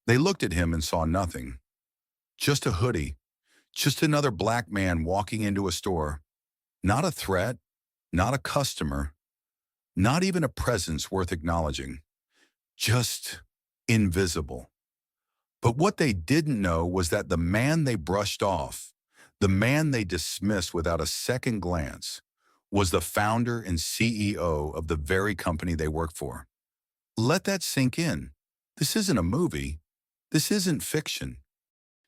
They looked at him and saw nothing. Just a hoodie. Just another black man walking into a store. Not a threat. Not a customer. Not even a presence worth acknowledging. Just invisible. But what they didn't know was that the man they brushed off, the man they dismissed without a second glance, was the founder and CEO of the very company they work for. Let that sink in. This isn't a movie. This isn't fiction.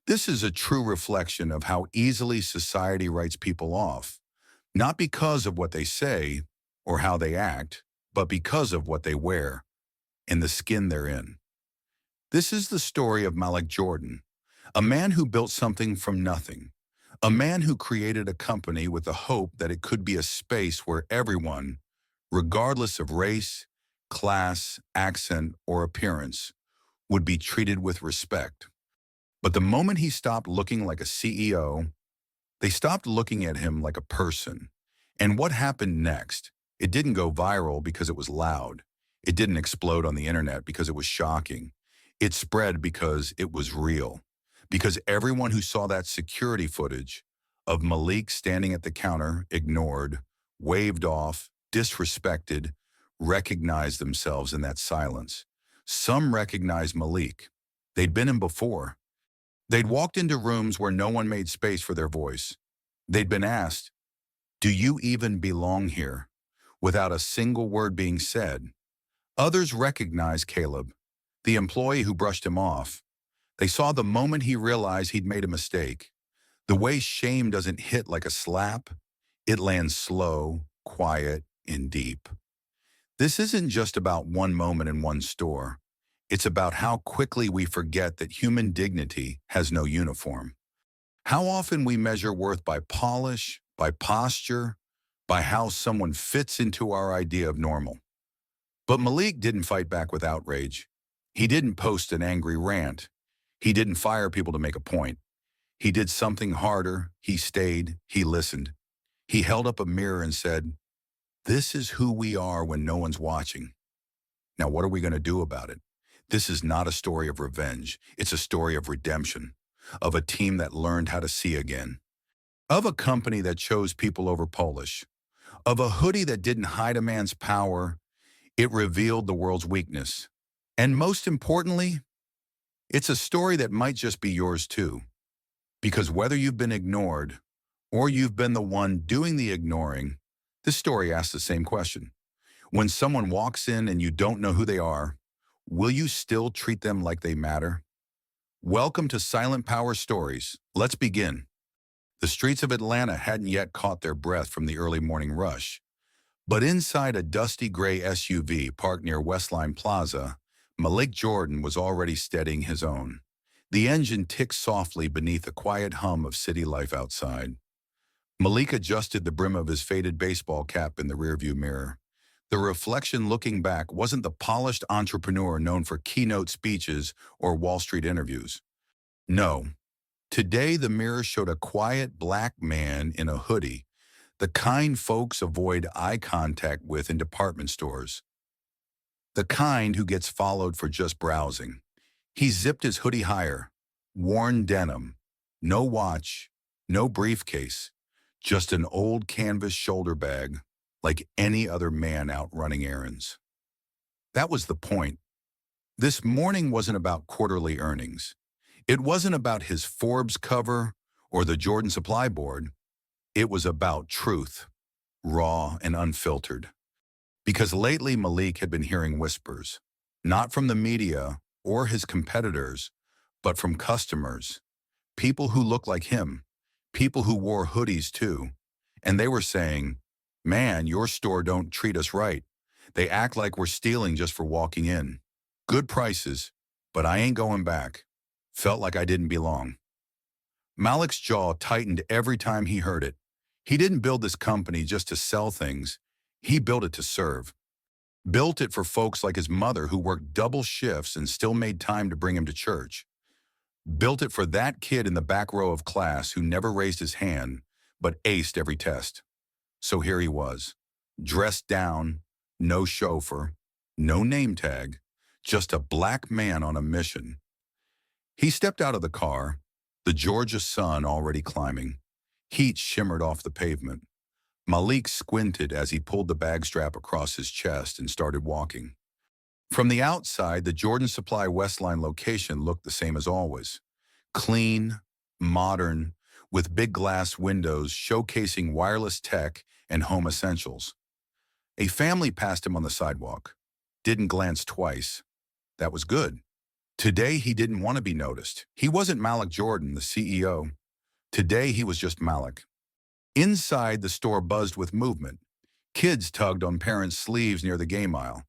This is a true reflection of how easily society writes people off, not because of what they say or how they act, but because of what they wear and the skin they're in. This is the story of Malik Jordan, a man who built something from nothing, a man who created a company with the hope that it could be a space where everyone, regardless of race, class, accent, or appearance, would be treated with respect. But the moment he stopped looking like a CEO, they stopped looking at him like a person. And what happened next? It didn't go viral because it was loud. It didn't explode on the internet because it was shocking. It spread because it was real. Because everyone who saw that security footage of Malik standing at the counter, ignored, waved off, disrespected, recognized themselves in that silence. Some recognized Malik. They'd been him before. They'd walked into rooms where no one made space for their voice. They'd been asked, "Do you even belong here?" without a single word being said. Others recognized Caleb, the employee who brushed him off. They saw the moment he realized he'd made a mistake. The way shame doesn't hit like a slap, it lands slow, quiet, and deep. This isn't just about one moment in one store. It's about how quickly we forget that human dignity has no uniform. How often we measure worth by polish, by posture, by how someone fits into our idea of normal. But Malik didn't fight back with outrage. He didn't post an angry rant. He didn't fire people to make a point. He did something harder. He stayed. He listened. He held up a mirror and said, "This is who we are when no one's watching. Now, what are we going to do about it?" This is not a story of revenge. It's a story of redemption, of a team that learned how to see again, of a company that chose people over polish, of a hoodie that didn't hide a man's power. It revealed the world's weakness. And most importantly, it's a story that might just be yours too. Because whether you've been ignored or you've been the one doing the ignoring, this story asks the same question. When someone walks in and you don't know who they are, will you still treat them like they matter? Welcome to Silent Power Stories. Let's begin. The streets of Atlanta hadn't yet caught their breath from the early morning rush. But inside a dusty gray SUV parked near Westline Plaza, Malik Jordan was already steadying his own. The engine ticked softly beneath the quiet hum of city life outside. Malik adjusted the brim of his faded baseball cap in the rearview mirror. The reflection looking back wasn't the polished entrepreneur known for keynote speeches or Wall Street interviews. No. Today, the mirror showed a quiet black man in a hoodie, the kind folks avoid eye contact with in department stores. The kind who gets followed for just browsing. He zipped his hoodie higher, worn denim, no watch, no briefcase, just an old canvas shoulder bag, like any other man out running errands. That was the point. This morning wasn't about quarterly earnings. It wasn't about his Forbes cover or the Jordan Supply Board. It was about truth, raw and unfiltered. Because lately Malik had been hearing whispers, not from the media or his competitors, but from customers, people who looked like him, people who wore hoodies too. And they were saying, "Man, your store don't treat us right. They act like we're stealing just for walking in. Good prices, but I ain't going back." Felt like I didn't belong. Malik's jaw tightened every time he heard it. He didn't build this company just to sell things. He built it to serve. Built it for folks like his mother who worked double shifts and still made time to bring him to church. Built it for that kid in the back row of class who never raised his hand, but aced every test. So here he was, dressed down, no chauffeur, no name tag, just a black man on a mission. He stepped out of the car, the Georgia sun already climbing. Heat shimmered off the pavement. Malik squinted as he pulled the bag strap across his chest and started walking. From the outside, the Jordan Supply Westline location looked the same as always. Clean, modern, with big glass windows showcasing wireless tech and home essentials. A family passed him on the sidewalk. Didn't glance twice. That was good. Today, he didn't want to be noticed. He wasn't Malik Jordan, the CEO. Today, he was just Malik. Inside, the store buzzed with movement. Kids tugged on parents' sleeves near the game aisle.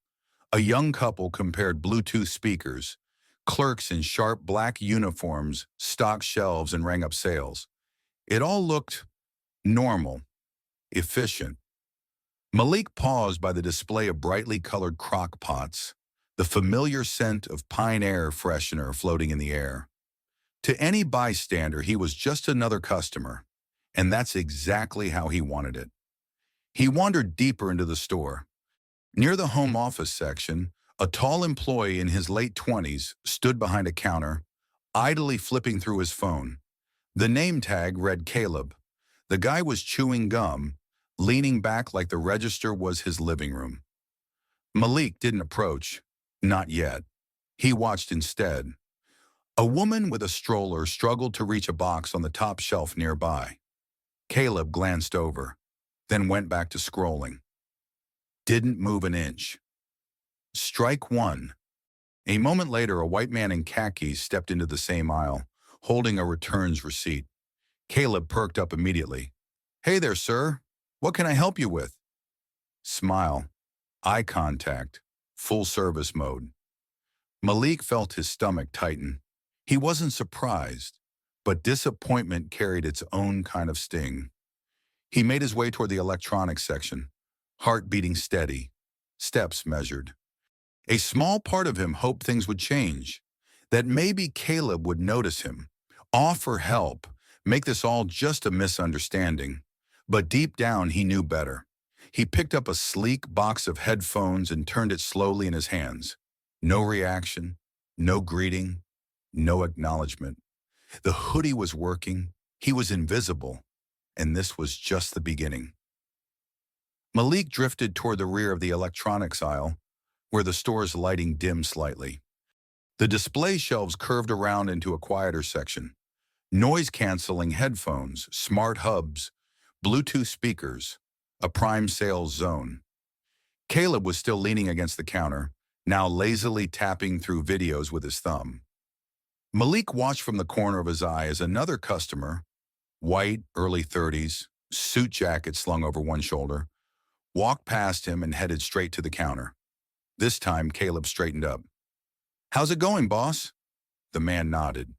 A young couple compared Bluetooth speakers. Clerks in sharp black uniforms stocked shelves and rang up sales. It all looked normal, efficient. Malik paused by the display of brightly colored crock pots, the familiar scent of pine air freshener floating in the air. To any bystander, he was just another customer, and that's exactly how he wanted it. He wandered deeper into the store. Near the home office section, a tall employee in his late 20s stood behind a counter, idly flipping through his phone. The name tag read Caleb. The guy was chewing gum, leaning back like the register was his living room. Malik didn't approach, not yet. He watched instead. A woman with a stroller struggled to reach a box on the top shelf nearby. Caleb glanced over, then went back to scrolling. Didn't move an inch. Strike one. A moment later, a white man in khakis stepped into the same aisle, holding a returns receipt. Caleb perked up immediately. "Hey there, sir. What can I help you with?" Smile, eye contact, full service mode. Malik felt his stomach tighten. He wasn't surprised, but disappointment carried its own kind of sting. He made his way toward the electronics section, heart beating steady, steps measured. A small part of him hoped things would change, that maybe Caleb would notice him, offer help, make this all just a misunderstanding. But deep down, he knew better. He picked up a sleek box of headphones and turned it slowly in his hands. No reaction, no greeting, no acknowledgement. The hoodie was working, he was invisible, and this was just the beginning. Malik drifted toward the rear of the electronics aisle, where the store's lighting dimmed slightly. The display shelves curved around into a quieter section. Noise-canceling headphones, smart hubs, Bluetooth speakers, a prime sales zone. Caleb was still leaning against the counter, now lazily tapping through videos with his thumb. Malik watched from the corner of his eye as another customer, white, early 30s, suit jacket slung over one shoulder, walked past him and headed straight to the counter. This time, Caleb straightened up. "How's it going, boss?" The man nodded.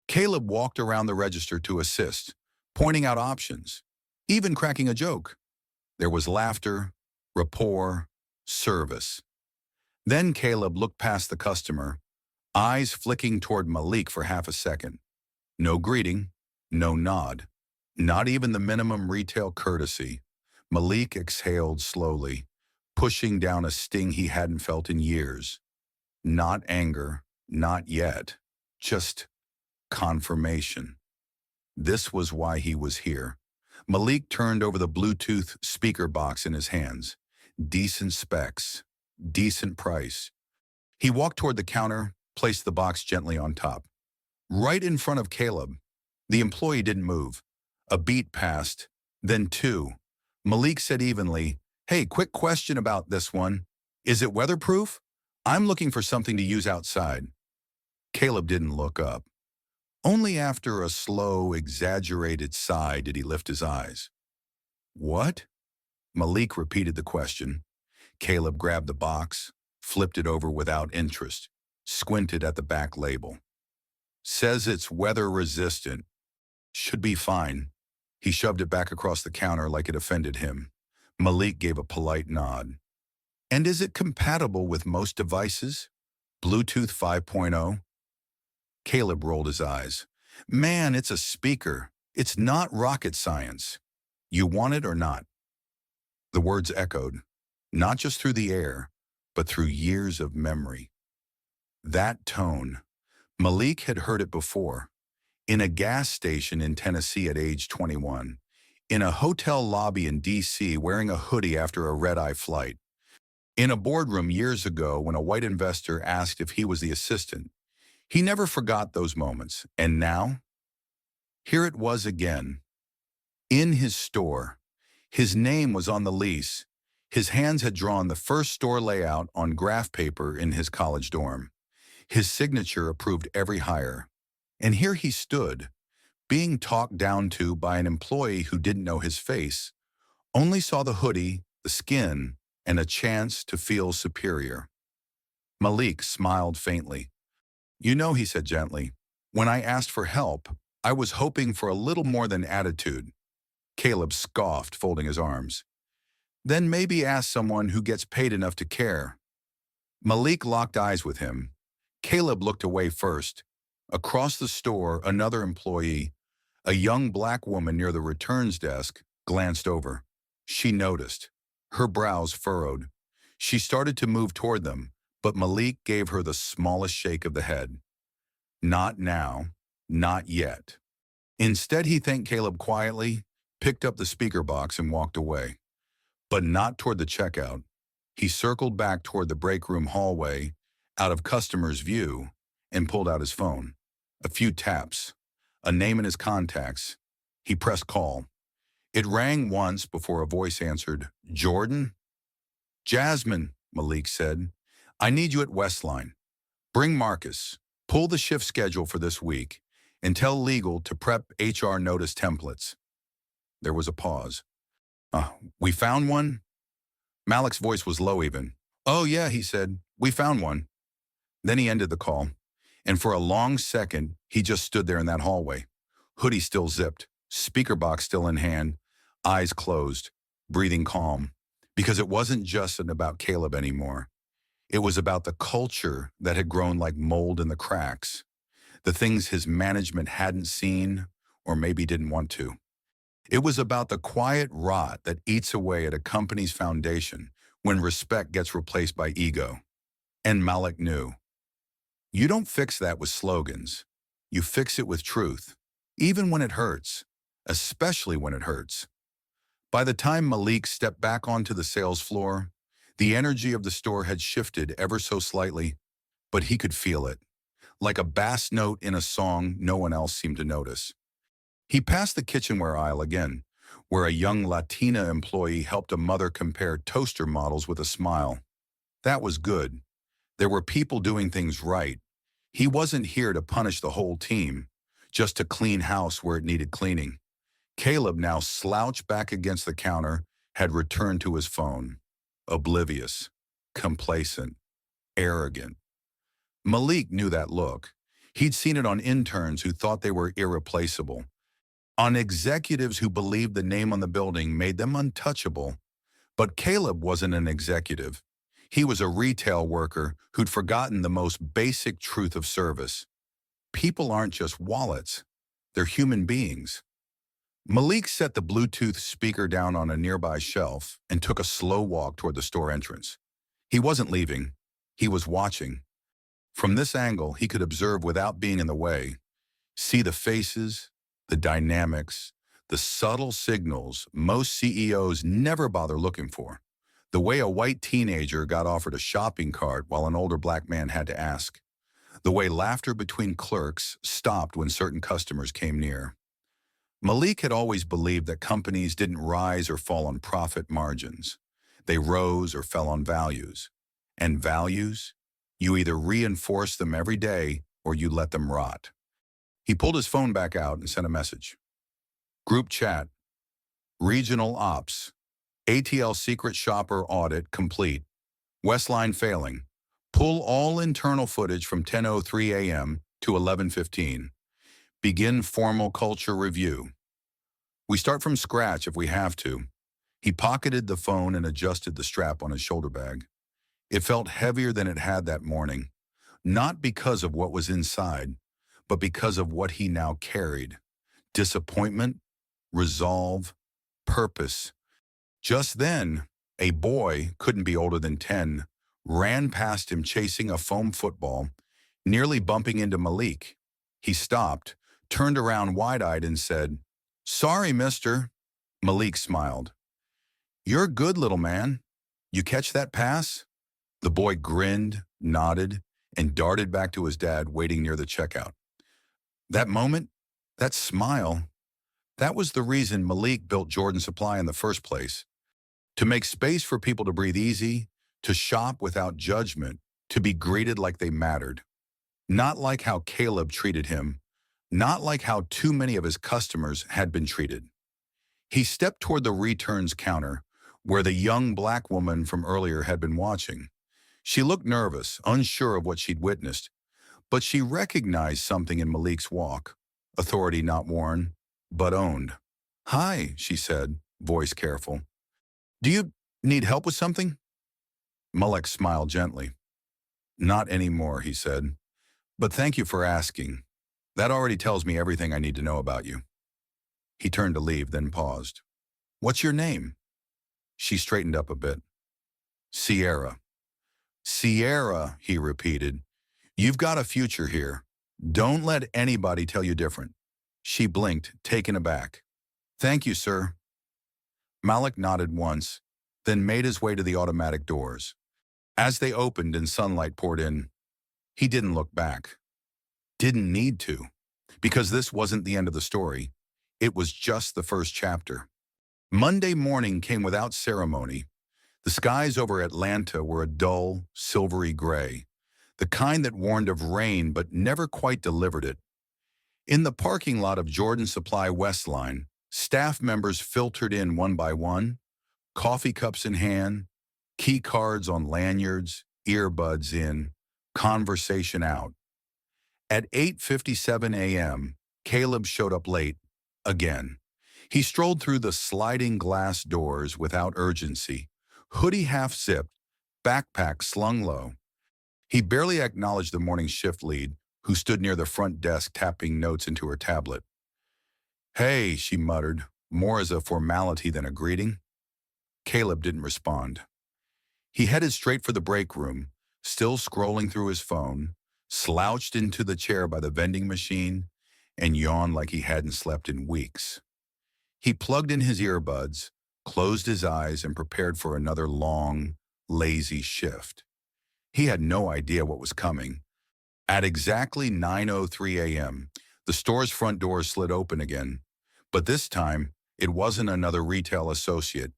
Caleb walked around the register to assist, pointing out options, even cracking a joke. There was laughter, rapport, service. Then Caleb looked past the customer, eyes flicking toward Malik for half a second. No greeting, no nod, not even the minimum retail courtesy. Malik exhaled slowly, pushing down a sting he hadn't felt in years. Not anger, not yet, just confirmation. This was why he was here. Malik turned over the Bluetooth speaker box in his hands. Decent specs, decent price. He walked toward the counter, placed the box gently on top. Right in front of Caleb, the employee didn't move. A beat passed, then two. Malik said evenly, "Hey, quick question about this one. Is it weatherproof? I'm looking for something to use outside." Caleb didn't look up. Only after a slow, exaggerated sigh did he lift his eyes. "What?" Malik repeated the question. Caleb grabbed the box, flipped it over without interest, squinted at the back label. "Says it's weather-resistant. Should be fine." He shoved it back across the counter like it offended him. Malik gave a polite nod. "And is it compatible with most devices? Bluetooth 5.0? Caleb rolled his eyes. "Man, it's a speaker. It's not rocket science. You want it or not?" The words echoed, not just through the air, but through years of memory. That tone, Malik had heard it before, in a gas station in Tennessee at age 21, in a hotel lobby in D.C. wearing a hoodie after a red-eye flight, in a boardroom years ago when a white investor asked if he was the assistant. He never forgot those moments, and now, here it was again, in his store. His name was on the lease. His hands had drawn the first store layout on graph paper in his college dorm. His signature approved every hire. And here he stood, being talked down to by an employee who didn't know his face, only saw the hoodie, the skin, and a chance to feel superior. Malik smiled faintly. "You know," he said gently, "when I asked for help, I was hoping for a little more than attitude." Caleb scoffed, folding his arms. "Then maybe ask someone who gets paid enough to care." Malik locked eyes with him. Caleb looked away first. Across the store, another employee, a young black woman near the returns desk, glanced over. She noticed. Her brows furrowed. She started to move toward them, but Malik gave her the smallest shake of the head. "Not now. Not yet." Instead, he thanked Caleb quietly, picked up the speaker box and walked away. But not toward the checkout. He circled back toward the break room hallway, out of customers' view, and pulled out his phone. A few taps, a name in his contacts. He pressed call. It rang once before a voice answered, "Jordan?" "Jasmine," Malik said. "I need you at Westline. Bring Marcus. Pull the shift schedule for this week, and tell legal to prep HR notice templates." There was a pause. "We found one?" Malik's voice was low even. "Oh yeah," he said. "We found one." Then he ended the call, and for a long second, he just stood there in that hallway. Hoodie still zipped, speaker box still in hand, eyes closed, breathing calm. Because it wasn't just about Caleb anymore. It was about the culture that had grown like mold in the cracks, the things his management hadn't seen or maybe didn't want to. It was about the quiet rot that eats away at a company's foundation when respect gets replaced by ego. And Malik knew. You don't fix that with slogans. You fix it with truth, even when it hurts, especially when it hurts. By the time Malik stepped back onto the sales floor, the energy of the store had shifted ever so slightly, but he could feel it, like a bass note in a song no one else seemed to notice. He passed the kitchenware aisle again, where a young Latina employee helped a mother compare toaster models with a smile. That was good. There were people doing things right. He wasn't here to punish the whole team, just to clean house where it needed cleaning. Caleb, now slouched back against the counter, had returned to his phone. Oblivious, complacent, arrogant. Malik knew that look. He'd seen it on interns who thought they were irreplaceable, on executives who believed the name on the building made them untouchable. But Caleb wasn't an executive. He was a retail worker who'd forgotten the most basic truth of service. People aren't just wallets. They're human beings. Malik set the Bluetooth speaker down on a nearby shelf and took a slow walk toward the store entrance. He wasn't leaving. He was watching. From this angle, he could observe without being in the way, see the faces, the dynamics, the subtle signals most CEOs never bother looking for. The way a white teenager got offered a shopping cart while an older black man had to ask. The way laughter between clerks stopped when certain customers came near. Malik had always believed that companies didn't rise or fall on profit margins. They rose or fell on values. And values? You either reinforce them every day or you let them rot. He pulled his phone back out and sent a message. Group chat. Regional ops. ATL secret shopper audit complete. Westline failing. Pull all internal footage from 10:03 a.m. to 11:15. Begin formal culture review. We start from scratch if we have to. He pocketed the phone and adjusted the strap on his shoulder bag. It felt heavier than it had that morning, not because of what was inside, but because of what he now carried. Disappointment, resolve, purpose. Just then, a boy, couldn't be older than 10, ran past him chasing a foam football, nearly bumping into Malik. He stopped, turned around wide-eyed and said, "Sorry, mister." Malik smiled. "You're a good little man. You catch that pass?" The boy grinned, nodded, and darted back to his dad waiting near the checkout. That moment, that smile, that was the reason Malik built Jordan Supply in the first place. To make space for people to breathe easy, to shop without judgment, to be greeted like they mattered. Not like how Caleb treated him, not like how too many of his customers had been treated. He stepped toward the returns counter, where the young black woman from earlier had been watching. She looked nervous, unsure of what she'd witnessed, but she recognized something in Malik's walk. Authority not worn, but owned. "Hi," she said, voice careful. "Do you need help with something?" Malik smiled gently. "Not anymore," he said. "But thank you for asking. That already tells me everything I need to know about you." He turned to leave, then paused. "What's your name?" She straightened up a bit. "Sierra." "Sierra," he repeated. "You've got a future here. Don't let anybody tell you different." She blinked, taken aback. "Thank you, sir." Malik nodded once, then made his way to the automatic doors. As they opened and sunlight poured in, he didn't look back. Didn't need to, because this wasn't the end of the story. It was just the first chapter. Monday morning came without ceremony. The skies over Atlanta were a dull, silvery gray, the kind that warned of rain but never quite delivered it. In the parking lot of Jordan Supply Westline, staff members filtered in one by one, coffee cups in hand, key cards on lanyards, earbuds in, conversation out. At 8:57 a.m., Caleb showed up late, again. He strolled through the sliding glass doors without urgency, hoodie half-zipped, backpack slung low. He barely acknowledged the morning shift lead, who stood near the front desk tapping notes into her tablet. "Hey," she muttered, more as a formality than a greeting. Caleb didn't respond. He headed straight for the break room, still scrolling through his phone, slouched into the chair by the vending machine, and yawned like he hadn't slept in weeks. He plugged in his earbuds, closed his eyes, and prepared for another long, lazy shift. He had no idea what was coming. At exactly 9:03 a.m., the store's front doors slid open again, but this time, it wasn't another retail associate.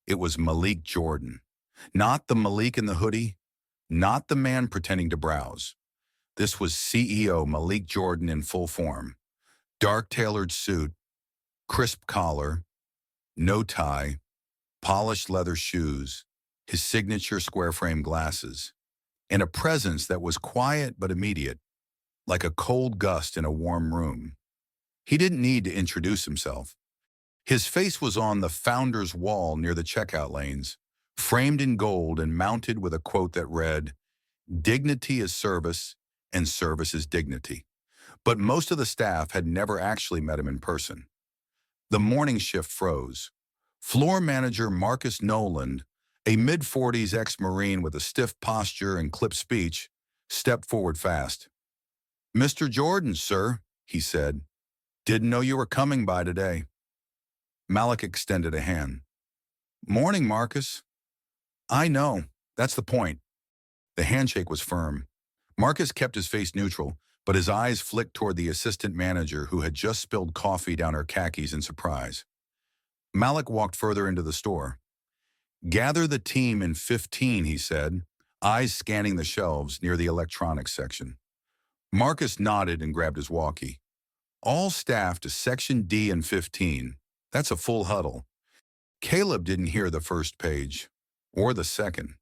It was Malik Jordan. Not the Malik in the hoodie, not the man pretending to browse. This was CEO Malik Jordan in full form. Dark tailored suit, crisp collar, no tie, polished leather shoes, his signature square frame glasses, and a presence that was quiet but immediate, like a cold gust in a warm room. He didn't need to introduce himself. His face was on the founder's wall near the checkout lanes, framed in gold and mounted with a quote that read, "Dignity is service, and service is dignity." But most of the staff had never actually met him in person. The morning shift froze. Floor manager Marcus Noland, a mid-40s ex-Marine with a stiff posture and clipped speech, stepped forward fast. "Mr. Jordan, sir," he said. "Didn't know you were coming by today." Malik extended a hand. "Morning, Marcus." "I know. That's the point." The handshake was firm. Marcus kept his face neutral, but his eyes flicked toward the assistant manager who had just spilled coffee down her khakis in surprise. Malik walked further into the store. "Gather the team in 15, he said, eyes scanning the shelves near the electronics section. Marcus nodded and grabbed his walkie. "All staff to Section D in 15. That's a full huddle." Caleb didn't hear the first page, or the second.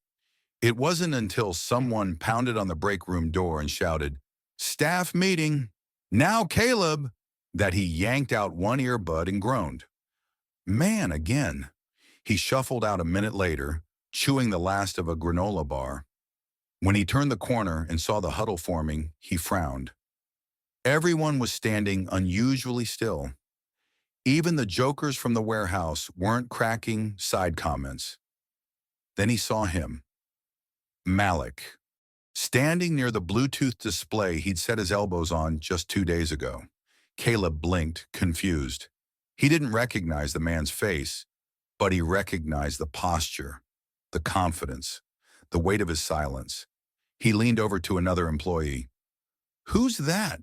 It wasn't until someone pounded on the break room door and shouted, "Staff meeting! Now, Caleb!" that he yanked out one earbud and groaned. "Man, again." He shuffled out a minute later, chewing the last of a granola bar. When he turned the corner and saw the huddle forming, he frowned. Everyone was standing unusually still. Even the jokers from the warehouse weren't cracking side comments. Then he saw him. Malik, standing near the Bluetooth display he'd set his elbows on just 2 days ago. Caleb blinked, confused. He didn't recognize the man's face, but he recognized the posture, the confidence, the weight of his silence. He leaned over to another employee. "Who's that?"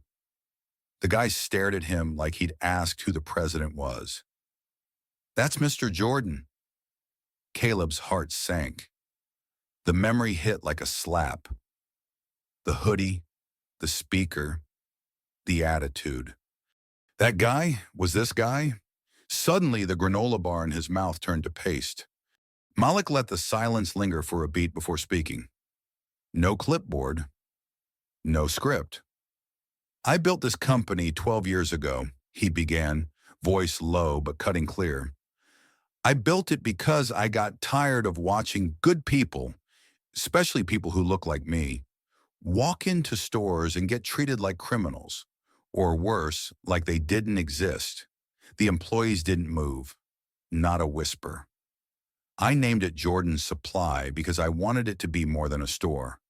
The guy stared at him like he'd asked who the president was. "That's Mr. Jordan." Caleb's heart sank. The memory hit like a slap. The hoodie, the speaker, the attitude. That guy was this guy? Suddenly, the granola bar in his mouth turned to paste. Malik let the silence linger for a beat before speaking. No clipboard, no script. "I built this company 12 years ago," he began, voice low but cutting clear. "I built it because I got tired of watching good people, especially people who look like me, walk into stores and get treated like criminals, or worse, like they didn't exist. The employees didn't move, not a whisper. I named it Jordan's Supply because I wanted it to be more than a store.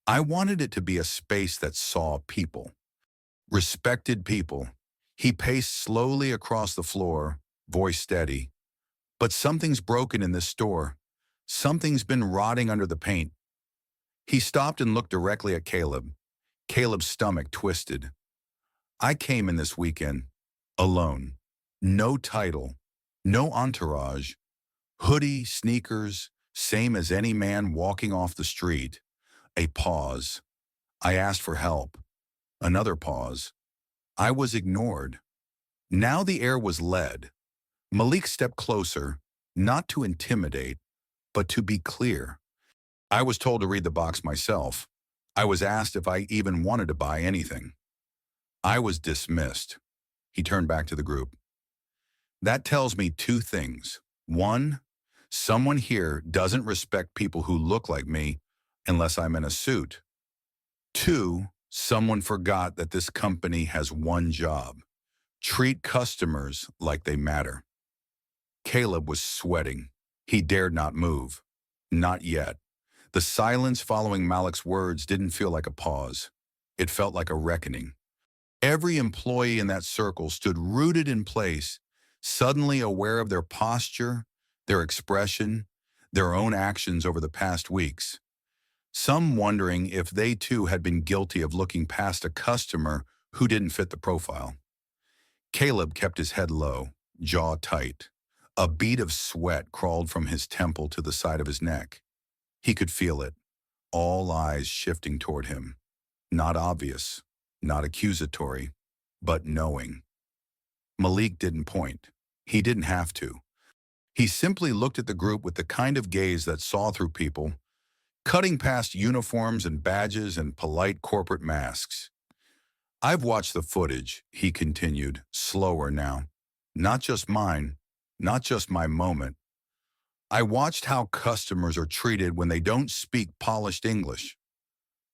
I wanted it to be a space that saw people, respected people." He paced slowly across the floor, voice steady. "But something's broken in this store. Something's been rotting under the paint." He stopped and looked directly at Caleb. Caleb's stomach twisted. "I came in this weekend, alone. No title, no entourage. Hoodie, sneakers, same as any man walking off the street." A pause. I asked for help. Another pause. I was ignored. Now the air was lead. Malik stepped closer, not to intimidate, but to be clear. "I was told to read the box myself. I was asked if I even wanted to buy anything. I was dismissed." He turned back to the group. "That tells me two things. One, someone here doesn't respect people who look like me unless I'm in a suit. Two, someone forgot that this company has one job: treat customers like they matter." Caleb was sweating. He dared not move. Not yet. The silence following Malik's words didn't feel like a pause. It felt like a reckoning. Every employee in that circle stood rooted in place, suddenly aware of their posture, their expression, their own actions over the past weeks. Some wondering if they too had been guilty of looking past a customer who didn't fit the profile. Caleb kept his head low, jaw tight. A bead of sweat crawled from his temple to the side of his neck. He could feel it, all eyes shifting toward him. Not obvious, not accusatory, but knowing. Malik didn't point. He didn't have to. He simply looked at the group with the kind of gaze that saw through people, cutting past uniforms and badges and polite corporate masks. "I've watched the footage," he continued, slower now. "Not just mine, not just my moment. I watched how customers are treated when they don't speak polished English,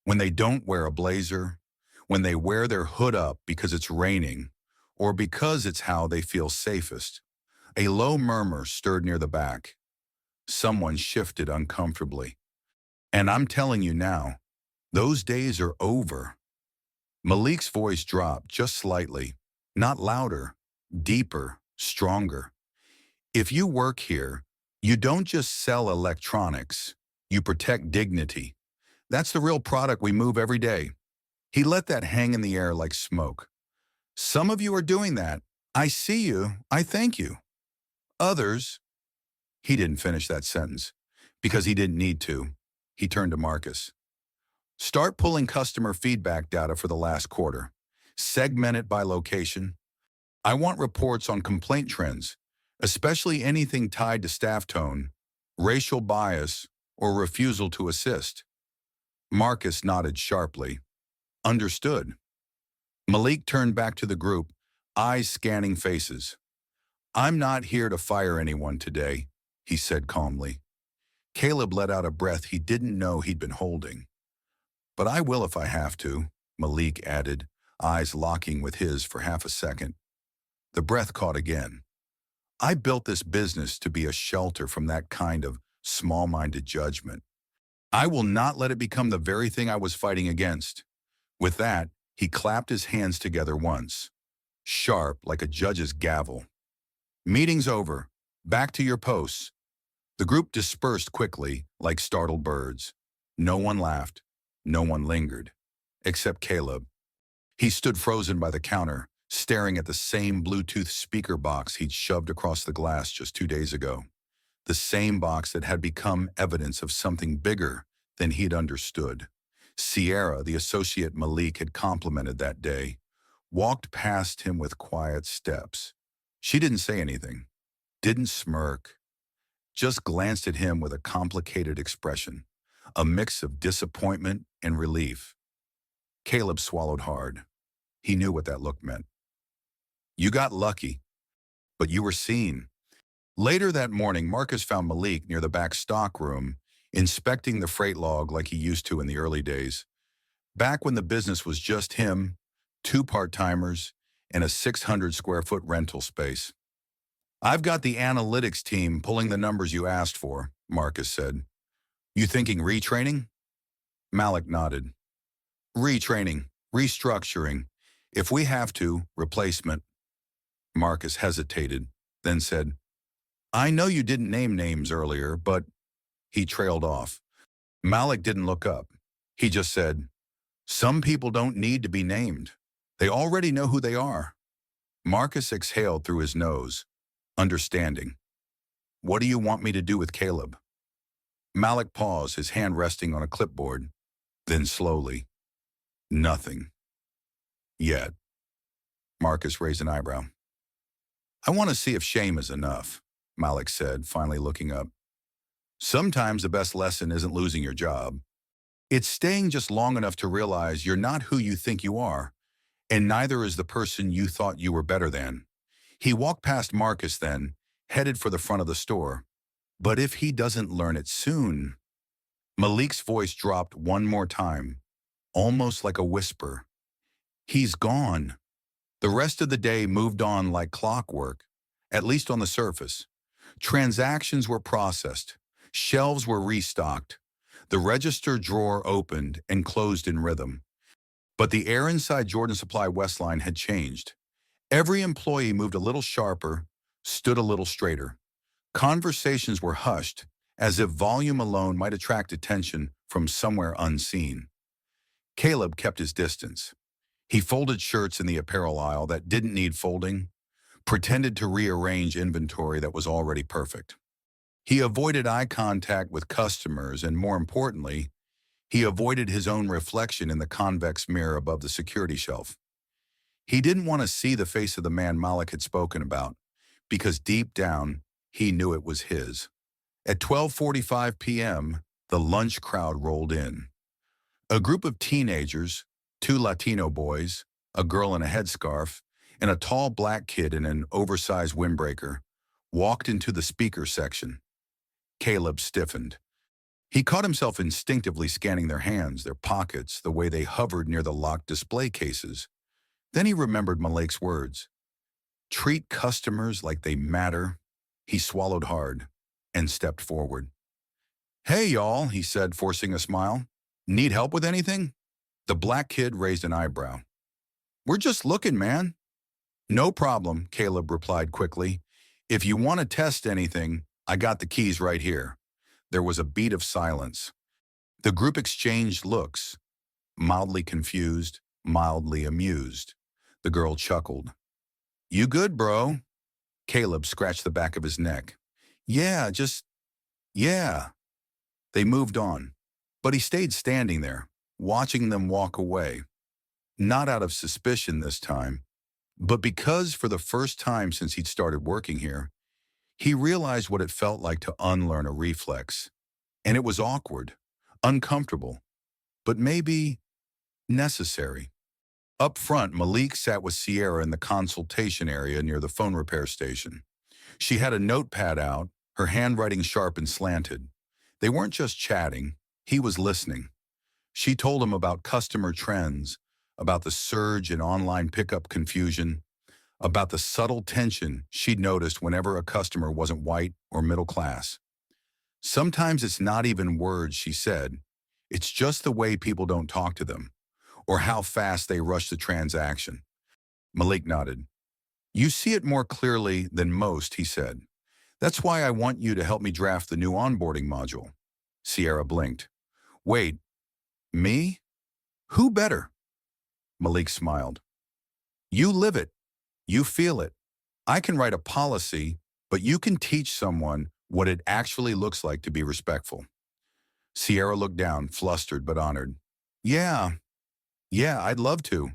when they don't wear a blazer, when they wear their hood up because it's raining, or because it's how they feel safest." A low murmur stirred near the back. Someone shifted uncomfortably. "And I'm telling you now, those days are over." Malik's voice dropped just slightly, not louder, deeper, stronger. "If you work here, you don't just sell electronics, you protect dignity. That's the real product we move every day." He let that hang in the air like smoke. "Some of you are doing that. I see you. I thank you. Others—" He didn't finish that sentence because he didn't need to. He turned to Marcus. "Start pulling customer feedback data for the last quarter. Segment it by location. I want reports on complaint trends, especially anything tied to staff tone, racial bias, or refusal to assist." Marcus nodded sharply. "Understood." Malik turned back to the group, eyes scanning faces. "I'm not here to fire anyone today," he said calmly. Caleb let out a breath he didn't know he'd been holding. "But I will if I have to," Malik added, eyes locking with his for half a second. The breath caught again. "I built this business to be a shelter from that kind of small-minded judgment. I will not let it become the very thing I was fighting against. With that, he clapped his hands together once, sharp like a judge's gavel. Meeting's over. Back to your posts. The group dispersed quickly, like startled birds. No one laughed. No one lingered. Except Caleb. He stood frozen by the counter, staring at the same Bluetooth speaker box he'd shoved across the glass just 2 days ago. The same box that had become evidence of something bigger than he'd understood. Sierra, the associate Malik had complimented that day, walked past him with quiet steps. She didn't say anything, didn't smirk, just glanced at him with a complicated expression, a mix of disappointment and relief. Caleb swallowed hard. He knew what that look meant. You got lucky, but you were seen. Later that morning, Marcus found Malik near the back stockroom, inspecting the freight log like he used to in the early days. Back when the business was just him, 2 part-timers, and a 600-square-foot rental space. I've got the analytics team pulling the numbers you asked for, Marcus said. You thinking retraining? Malik nodded. Retraining, restructuring. If we have to, replacement. Marcus hesitated, then said, I know you didn't name names earlier, but he trailed off. Malik didn't look up. He just said, some people don't need to be named. They already know who they are. Marcus exhaled through his nose, understanding. What do you want me to do with Caleb? Malik paused, his hand resting on a clipboard. Then slowly, nothing. Yet. Marcus raised an eyebrow. I want to see if shame is enough, Malik said, finally looking up. Sometimes the best lesson isn't losing your job. It's staying just long enough to realize you're not who you think you are, and neither is the person you thought you were better than. He walked past Marcus then, headed for the front of the store. But if he doesn't learn it soon... Malik's voice dropped one more time, almost like a whisper. He's gone. The rest of the day moved on like clockwork, at least on the surface. Transactions were processed. Shelves were restocked. The register drawer opened and closed in rhythm. But the air inside Jordan Supply Westline had changed. Every employee moved a little sharper, stood a little straighter. Conversations were hushed, as if volume alone might attract attention from somewhere unseen. Caleb kept his distance. He folded shirts in the apparel aisle that didn't need folding, pretended to rearrange inventory that was already perfect. He avoided eye contact with customers, and more importantly, he avoided his own reflection in the convex mirror above the security shelf. He didn't want to see the face of the man Malik had spoken about, because deep down, he knew it was his. At 12:45 p.m., the lunch crowd rolled in. A group of teenagers, 2 Latino boys, a girl in a headscarf, and a tall black kid in an oversized windbreaker, walked into the speaker section. Caleb stiffened. He caught himself instinctively scanning their hands, their pockets, the way they hovered near the locked display cases. Then he remembered Malik's words. Treat customers like they matter. He swallowed hard and stepped forward. Hey, y'all, he said, forcing a smile. Need help with anything? The black kid raised an eyebrow. We're just looking, man. No problem, Caleb replied quickly. If you want to test anything, I got the keys right here. There was a beat of silence. The group exchanged looks, mildly confused, mildly amused. The girl chuckled. You good, bro? Caleb scratched the back of his neck. Yeah. They moved on, but he stayed standing there, watching them walk away. Not out of suspicion this time, but because for the first time since he'd started working here, he realized what it felt like to unlearn a reflex. And it was awkward, uncomfortable, but maybe necessary. Up front, Malik sat with Sierra in the consultation area near the phone repair station. She had a notepad out, her handwriting sharp and slanted. They weren't just chatting, he was listening. She told him about customer trends, about the surge in online pickup confusion, about the subtle tension she'd noticed whenever a customer wasn't white or middle class. Sometimes it's not even words, she said. It's just the way people don't talk to them, or how fast they rush the transaction. Malik nodded. You see it more clearly than most, he said. That's why I want you to help me draft the new onboarding module. Sierra blinked. Wait, me? Who better? Malik smiled. You live it. You feel it. I can write a policy, but you can teach someone what it actually looks like to be respectful. Sierra looked down, flustered but honored. Yeah, I'd love to.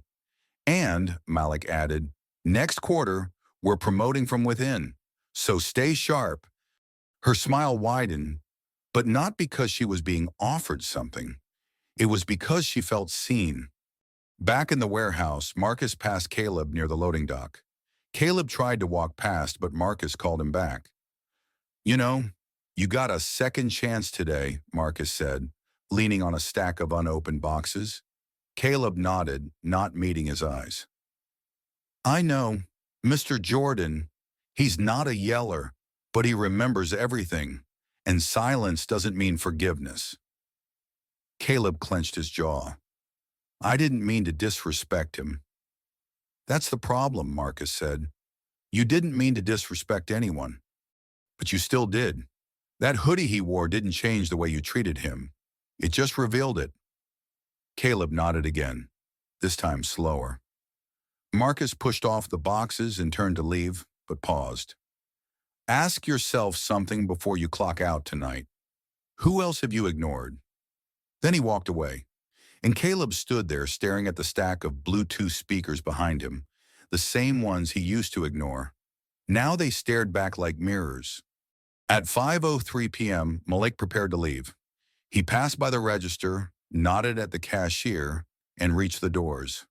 And, Malik added, next quarter, we're promoting from within. So stay sharp. Her smile widened, but not because she was being offered something. It was because she felt seen. Back in the warehouse, Marcus passed Caleb near the loading dock. Caleb tried to walk past, but Marcus called him back. You know, you got a second chance today, Marcus said, leaning on a stack of unopened boxes. Caleb nodded, not meeting his eyes. I know, Mr. Jordan, he's not a yeller, but he remembers everything, and silence doesn't mean forgiveness. Caleb clenched his jaw. I didn't mean to disrespect him. That's the problem, Marcus said. You didn't mean to disrespect anyone, but you still did. That hoodie he wore didn't change the way you treated him. It just revealed it. Caleb nodded again, this time slower. Marcus pushed off the boxes and turned to leave, but paused. Ask yourself something before you clock out tonight. Who else have you ignored? Then he walked away, and Caleb stood there staring at the stack of Bluetooth speakers behind him, the same ones he used to ignore. Now they stared back like mirrors. At 5:03 p.m., Malik prepared to leave. He passed by the register, nodded at the cashier, and reached the doors.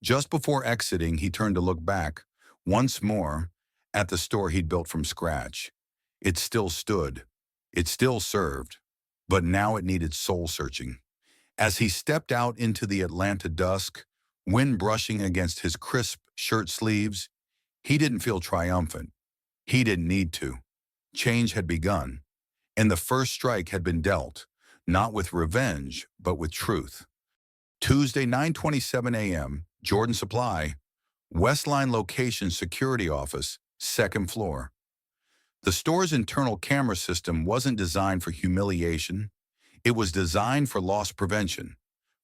Just before exiting, he turned to look back, once more, at the store he'd built from scratch. It still stood. It still served. But now it needed soul-searching. As he stepped out into the Atlanta dusk, wind brushing against his crisp shirt sleeves, he didn't feel triumphant. He didn't need to. Change had begun, and the first strike had been dealt, not with revenge, but with truth. Tuesday, 9:27 a.m., Jordan Supply, Westline Location Security Office, second floor. The store's internal camera system wasn't designed for humiliation. It was designed for loss prevention,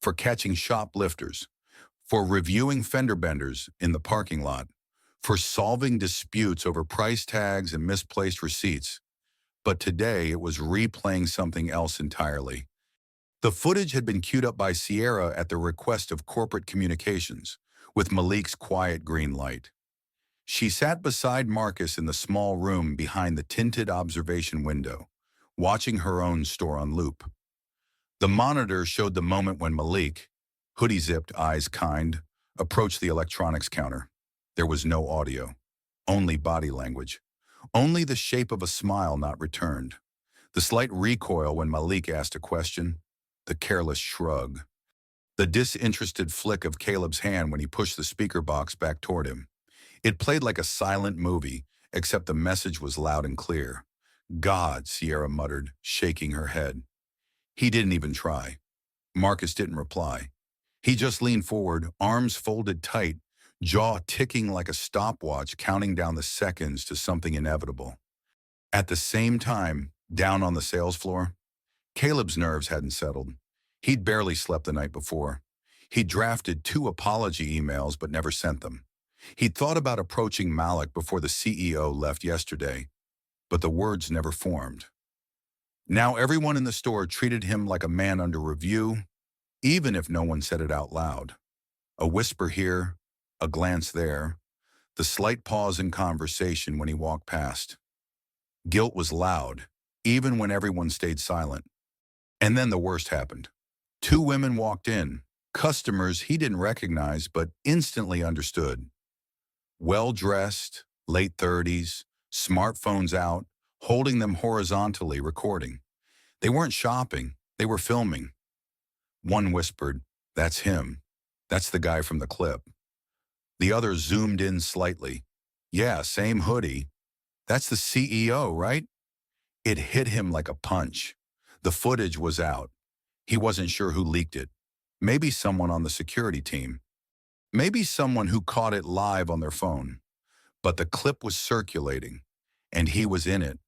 for catching shoplifters, for reviewing fender benders in the parking lot, for solving disputes over price tags and misplaced receipts. But today it was replaying something else entirely. The footage had been queued up by Sierra at the request of corporate communications, with Malik's quiet green light. She sat beside Marcus in the small room behind the tinted observation window, watching her own store on loop. The monitor showed the moment when Malik, hoodie-zipped, eyes kind, approached the electronics counter. There was no audio, only body language, only the shape of a smile not returned, the slight recoil when Malik asked a question, the careless shrug, the disinterested flick of Caleb's hand when he pushed the speaker box back toward him. It played like a silent movie, except the message was loud and clear. God, Sierra muttered, shaking her head. He didn't even try. Marcus didn't reply. He just leaned forward, arms folded tight, jaw ticking like a stopwatch, counting down the seconds to something inevitable. At the same time, down on the sales floor, Caleb's nerves hadn't settled. He'd barely slept the night before. He'd drafted 2 apology emails but never sent them. He'd thought about approaching Malik before the CEO left yesterday, but the words never formed. Now everyone in the store treated him like a man under review, even if no one said it out loud. A whisper here, a glance there, the slight pause in conversation when he walked past. Guilt was loud, even when everyone stayed silent. And then the worst happened. 2 women walked in, customers he didn't recognize but instantly understood. Well-dressed, late 30s, smartphones out, holding them horizontally, recording. They weren't shopping, they were filming. One whispered, "That's him. That's the guy from the clip." The other zoomed in slightly. "Yeah, same hoodie. That's the CEO, right?" It hit him like a punch. The footage was out. He wasn't sure who leaked it. Maybe someone on the security team. Maybe someone who caught it live on their phone. But the clip was circulating, and he was in it.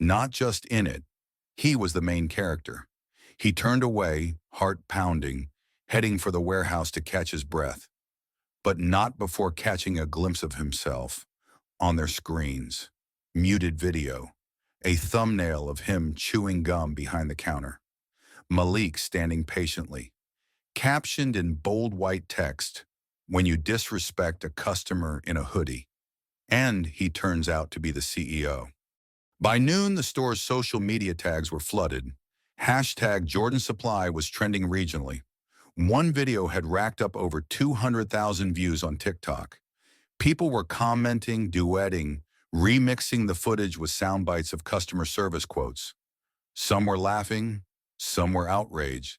Not just in it. He was the main character. He turned away, heart pounding, heading for the warehouse to catch his breath. But not before catching a glimpse of himself on their screens. Muted video. A thumbnail of him chewing gum behind the counter. Malik standing patiently. Captioned in bold white text, "When you disrespect a customer in a hoodie." And he turns out to be the CEO. By noon, the store's social media tags were flooded. Hashtag Jordan Supply was trending regionally. One video had racked up over 200,000 views on TikTok. People were commenting, duetting, remixing the footage with sound bites of customer service quotes. Some were laughing, some were outraged.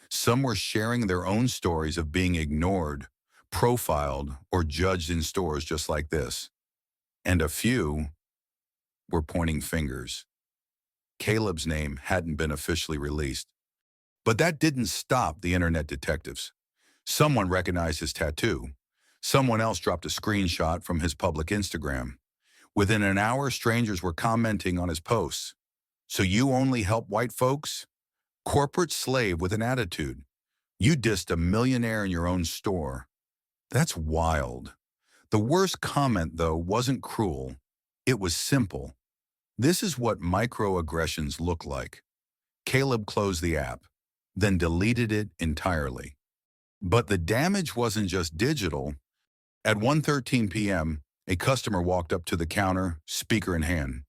Some were sharing their own stories of being ignored, profiled, or judged in stores just like this. And a few were pointing fingers. Caleb's name hadn't been officially released. But that didn't stop the internet detectives. Someone recognized his tattoo. Someone else dropped a screenshot from his public Instagram. Within an hour, strangers were commenting on his posts. "So you only help white folks? Corporate slave with an attitude. You dissed a millionaire in your own store. That's wild." The worst comment, though, wasn't cruel. It was simple. "This is what microaggressions look like." Caleb closed the app, then deleted it entirely. But the damage wasn't just digital. At 1:13 p.m., a customer walked up to the counter, speaker in hand.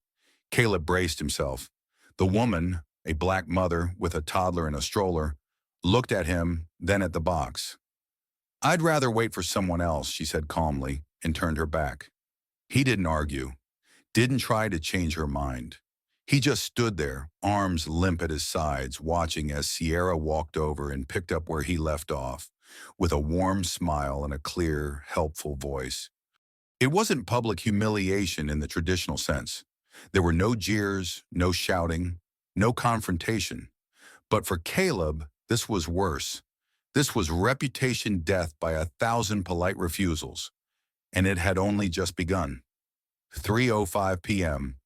Caleb braced himself. The woman, a black mother with a toddler in a stroller, looked at him, then at the box. "I'd rather wait for someone else," she said calmly, and turned her back. He didn't argue, didn't try to change her mind. He just stood there, arms limp at his sides, watching as Sierra walked over and picked up where he left off, with a warm smile and a clear, helpful voice. It wasn't public humiliation in the traditional sense. There were no jeers, no shouting, no confrontation. But for Caleb, this was worse. This was reputation death by 1,000 polite refusals. And it had only just begun. 3:05 p.m.,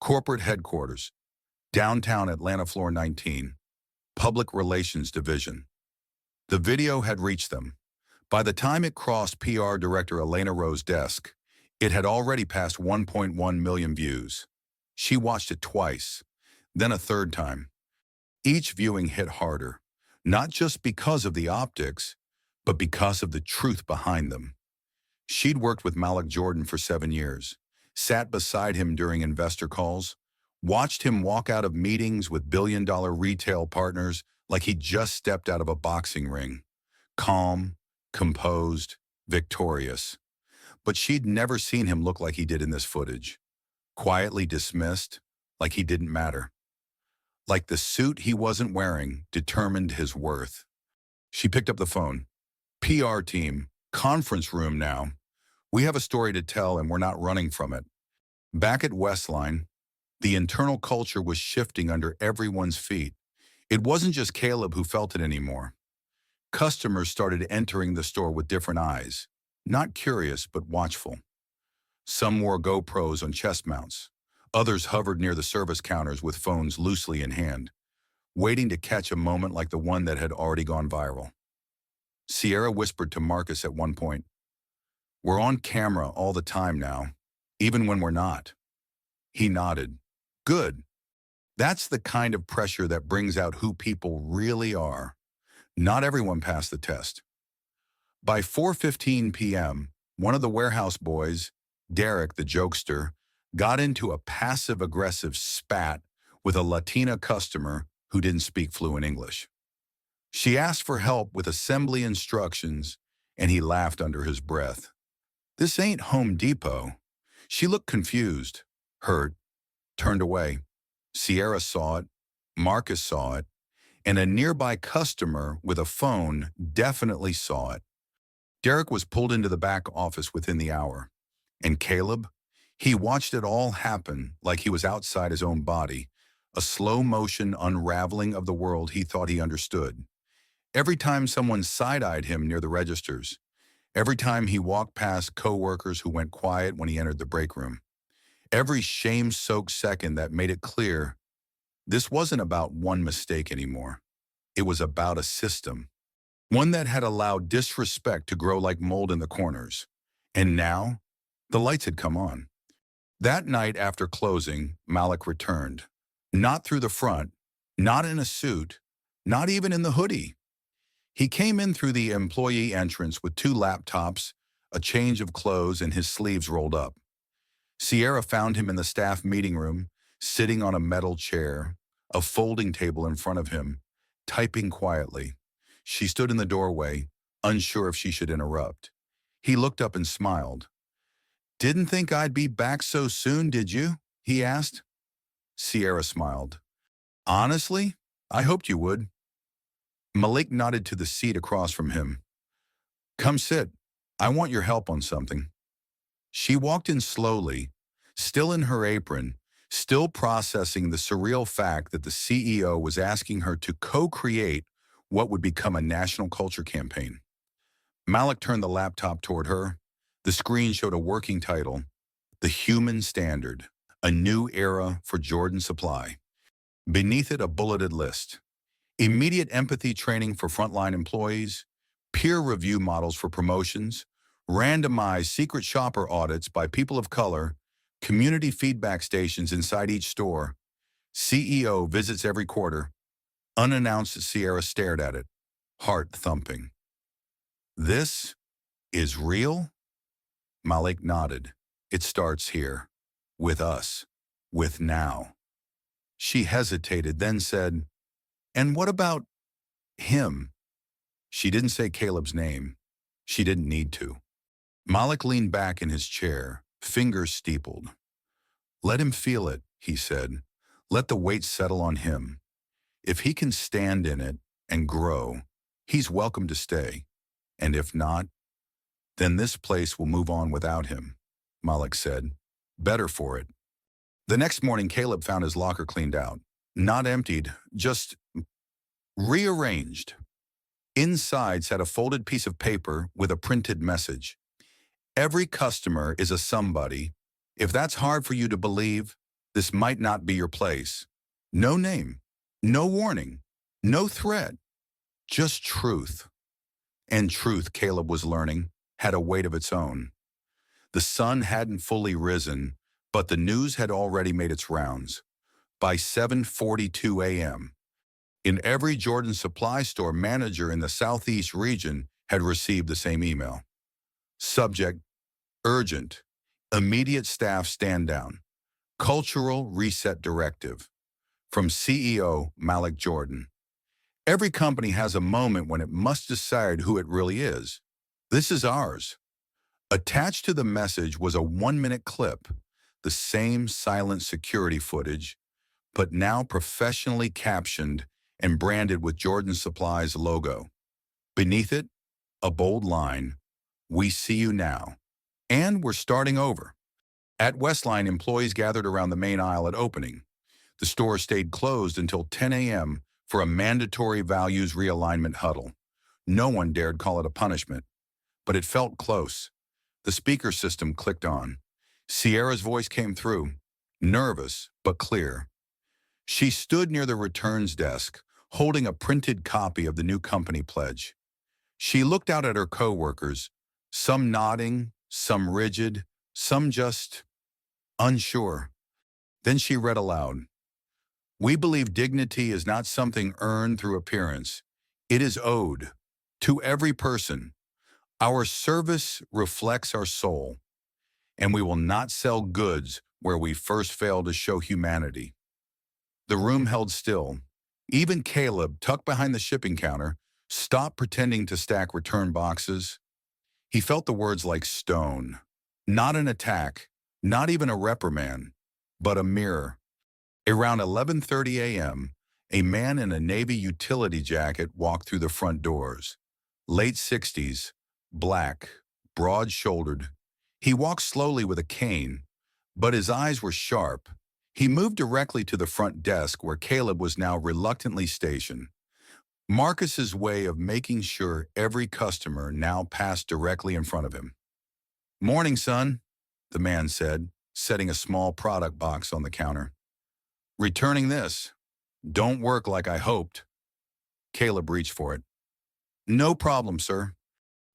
corporate headquarters, downtown Atlanta, floor 19, Public Relations Division. The video had reached them. By the time it crossed PR Director Elena Rowe's desk, it had already passed 1.1 million views. She watched it twice, then a third time. Each viewing hit harder, not just because of the optics, but because of the truth behind them. She'd worked with Malik Jordan for 7 years, sat beside him during investor calls, watched him walk out of meetings with billion-dollar retail partners like he'd just stepped out of a boxing ring. Calm, composed, victorious. But she'd never seen him look like he did in this footage. Quietly dismissed, like he didn't matter. Like the suit he wasn't wearing determined his worth. She picked up the phone. "PR team, conference room now. We have a story to tell and we're not running from it." Back at Westline, the internal culture was shifting under everyone's feet. It wasn't just Caleb who felt it anymore. Customers started entering the store with different eyes, not curious but watchful. Some wore GoPros on chest mounts. Others hovered near the service counters with phones loosely in hand, waiting to catch a moment like the one that had already gone viral. Sierra whispered to Marcus at one point, "We're on camera all the time now, even when we're not." He nodded. "Good. That's the kind of pressure that brings out who people really are." Not everyone passed the test. By 4:15 p.m., one of the warehouse boys, Derek the jokester, got into a passive-aggressive spat with a Latina customer who didn't speak fluent English. She asked for help with assembly instructions, and he laughed under his breath. "This ain't Home Depot." She looked confused, hurt, turned away. Sierra saw it, Marcus saw it, and a nearby customer with a phone definitely saw it. Derek was pulled into the back office within the hour. And Caleb? He watched it all happen like he was outside his own body, a slow-motion unraveling of the world he thought he understood. Every time someone side-eyed him near the registers, every time he walked past coworkers who went quiet when he entered the break room, every shame-soaked second that made it clear this wasn't about one mistake anymore. It was about a system, one that had allowed disrespect to grow like mold in the corners. And now, the lights had come on. That night after closing, Malik returned. Not through the front, not in a suit, not even in the hoodie. He came in through the employee entrance with 2 laptops, a change of clothes, and his sleeves rolled up. Sierra found him in the staff meeting room, sitting on a metal chair, a folding table in front of him, typing quietly. She stood in the doorway, unsure if she should interrupt. He looked up and smiled. "Didn't think I'd be back so soon, did you?" he asked. Sierra smiled. "Honestly, I hoped you would." Malik nodded to the seat across from him. "Come sit. I want your help on something." She walked in slowly, still in her apron, still processing the surreal fact that the CEO was asking her to co-create what would become a national culture campaign. Malik turned the laptop toward her. The screen showed a working title, "The Human Standard, a New Era for Jordan Supply." Beneath it, a bulleted list. Immediate empathy training for frontline employees, peer review models for promotions, randomized secret shopper audits by people of color, community feedback stations inside each store. CEO visits every quarter. Unannounced, Sierra stared at it, heart thumping. "This is real?" Malik nodded. "It starts here. With us. With now." She hesitated, then said, "And what about him?" She didn't say Caleb's name. She didn't need to. Malik leaned back in his chair, fingers steepled. "Let him feel it," he said. "Let the weight settle on him. If he can stand in it and grow, he's welcome to stay. And if not, then this place will move on without him," Malik said. "Better for it." The next morning, Caleb found his locker cleaned out. Not emptied, just rearranged. Inside sat a folded piece of paper with a printed message. "Every customer is a somebody. If that's hard for you to believe, this might not be your place." No name, no warning, no threat, just truth. And truth, Caleb was learning, had a weight of its own. The sun hadn't fully risen, but the news had already made its rounds. By 7:42 a.m., in every Jordan supply store manager in the Southeast region had received the same email. Subject: urgent, immediate staff stand down, cultural reset directive. From CEO Malik Jordan. Every company has a moment when it must decide who it really is. This is ours. Attached to the message was a 1-minute clip, the same silent security footage, but now professionally captioned and branded with Jordan Supply's logo. Beneath it, a bold line, "We see you now. And we're starting over." At Westline, employees gathered around the main aisle at opening. The store stayed closed until 10 a.m. for a mandatory values realignment huddle. No one dared call it a punishment, but it felt close. The speaker system clicked on. Sierra's voice came through, nervous but clear. She stood near the returns desk, holding a printed copy of the new company pledge. She looked out at her coworkers, some nodding, some rigid, some just unsure. Then she read aloud. "We believe dignity is not something earned through appearance. It is owed to every person. Our service reflects our soul, and we will not sell goods where we first fail to show humanity." The room held still. Even Caleb, tucked behind the shipping counter, stopped pretending to stack return boxes. He felt the words like stone. Not an attack, not even a reprimand, but a mirror. Around 11:30 a.m., a man in a Navy utility jacket walked through the front doors. Late 60s, black, broad-shouldered. He walked slowly with a cane, but his eyes were sharp. He moved directly to the front desk where Caleb was now reluctantly stationed. Marcus's way of making sure every customer now passed directly in front of him. "Morning, son," the man said, setting a small product box on the counter. "Returning this. Don't work like I hoped." Caleb reached for it. "No problem, sir.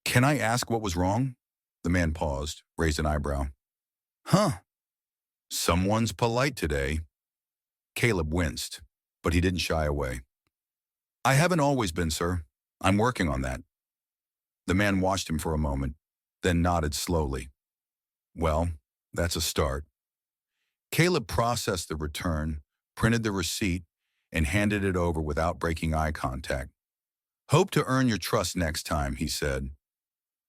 Can I ask what was wrong?" The man paused, raised an eyebrow. "Huh. Someone's polite today." Caleb winced, but he didn't shy away. "I haven't always been, sir. I'm working on that." The man watched him for a moment, then nodded slowly. "Well, that's a start." Caleb processed the return, printed the receipt, and handed it over without breaking eye contact. "Hope to earn your trust next time," he said.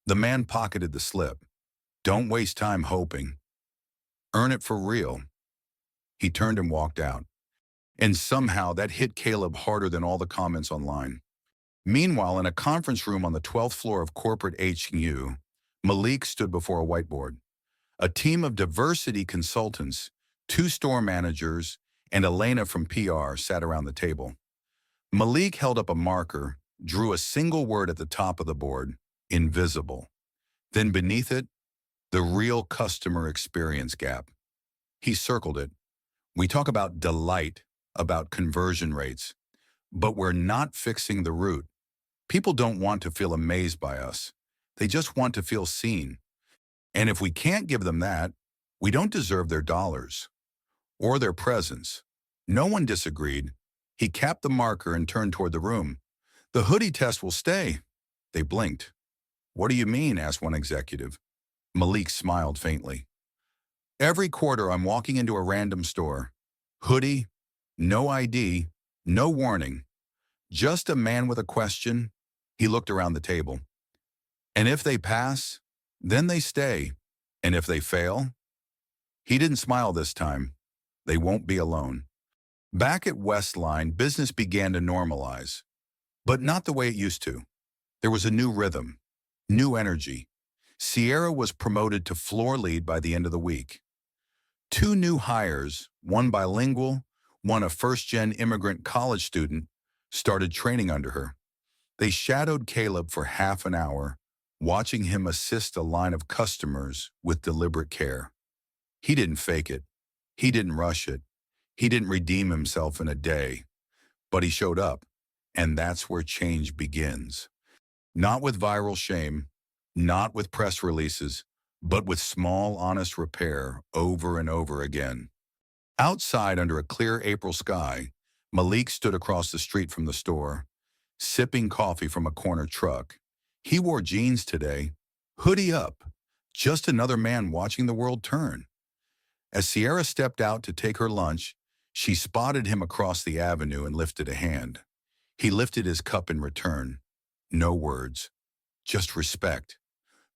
The man pocketed the slip. "Don't waste time hoping. Earn it for real." He turned and walked out. And somehow that hit Caleb harder than all the comments online. Meanwhile, in a conference room on the 12th floor of corporate HQ, Malik stood before a whiteboard. A team of diversity consultants, 2 store managers, and Elena from PR sat around the table. Malik held up a marker, drew a single word at the top of the board, invisible. Then beneath it, the real customer experience gap. He circled it. "We talk about delight, about conversion rates, but we're not fixing the root. People don't want to feel amazed by us. They just want to feel seen. And if we can't give them that, we don't deserve their dollars or their presence." No one disagreed. He capped the marker and turned toward the room. "The hoodie test will stay." They blinked. "What do you mean?" asked one executive. Malik smiled faintly. "Every quarter I'm walking into a random store. Hoodie, no ID, no warning. Just a man with a question." He looked around the table. "And if they pass, then they stay. And if they fail?" He didn't smile this time. "They won't be alone." Back at Westline, business began to normalize. But not the way it used to. There was a new rhythm, new energy. Sierra was promoted to floor lead by the end of the week. 2 new hires, one bilingual, one a first-gen immigrant college student, started training under her. They shadowed Caleb for half an hour, watching him assist a line of customers with deliberate care. He didn't fake it. He didn't rush it. He didn't redeem himself in a day. But he showed up, and that's where change begins. Not with viral shame, not with press releases, but with small, honest repair over and over again. Outside under a clear April sky, Malik stood across the street from the store, sipping coffee from a corner truck. He wore jeans today, hoodie up, just another man watching the world turn. As Sierra stepped out to take her lunch, she spotted him across the avenue and lifted a hand. He lifted his cup in return. No words, just respect.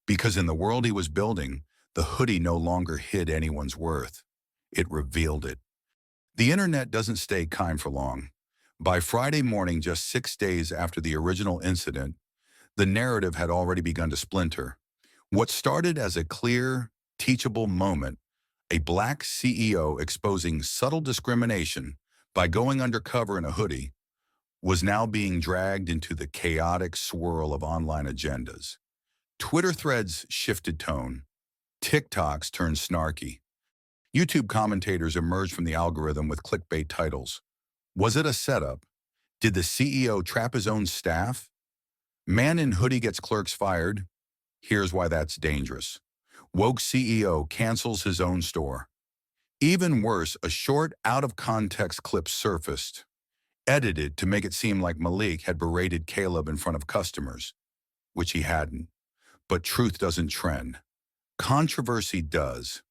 Because in the world he was building, the hoodie no longer hid anyone's worth. It revealed it. The internet doesn't stay kind for long. By Friday morning, just 6 days after the original incident, the narrative had already begun to splinter. What started as a clear, teachable moment, a Black CEO exposing subtle discrimination by going undercover in a hoodie, was now being dragged into the chaotic swirl of online agendas. Twitter threads shifted tone. TikToks turned snarky. YouTube commentators emerged from the algorithm with clickbait titles. Was it a setup? Did the CEO trap his own staff? Man in hoodie gets clerks fired. Here's why that's dangerous. Woke CEO cancels his own store. Even worse, a short, out-of-context clip surfaced, edited to make it seem like Malik had berated Caleb in front of customers, which he hadn't. But truth doesn't trend. Controversy does.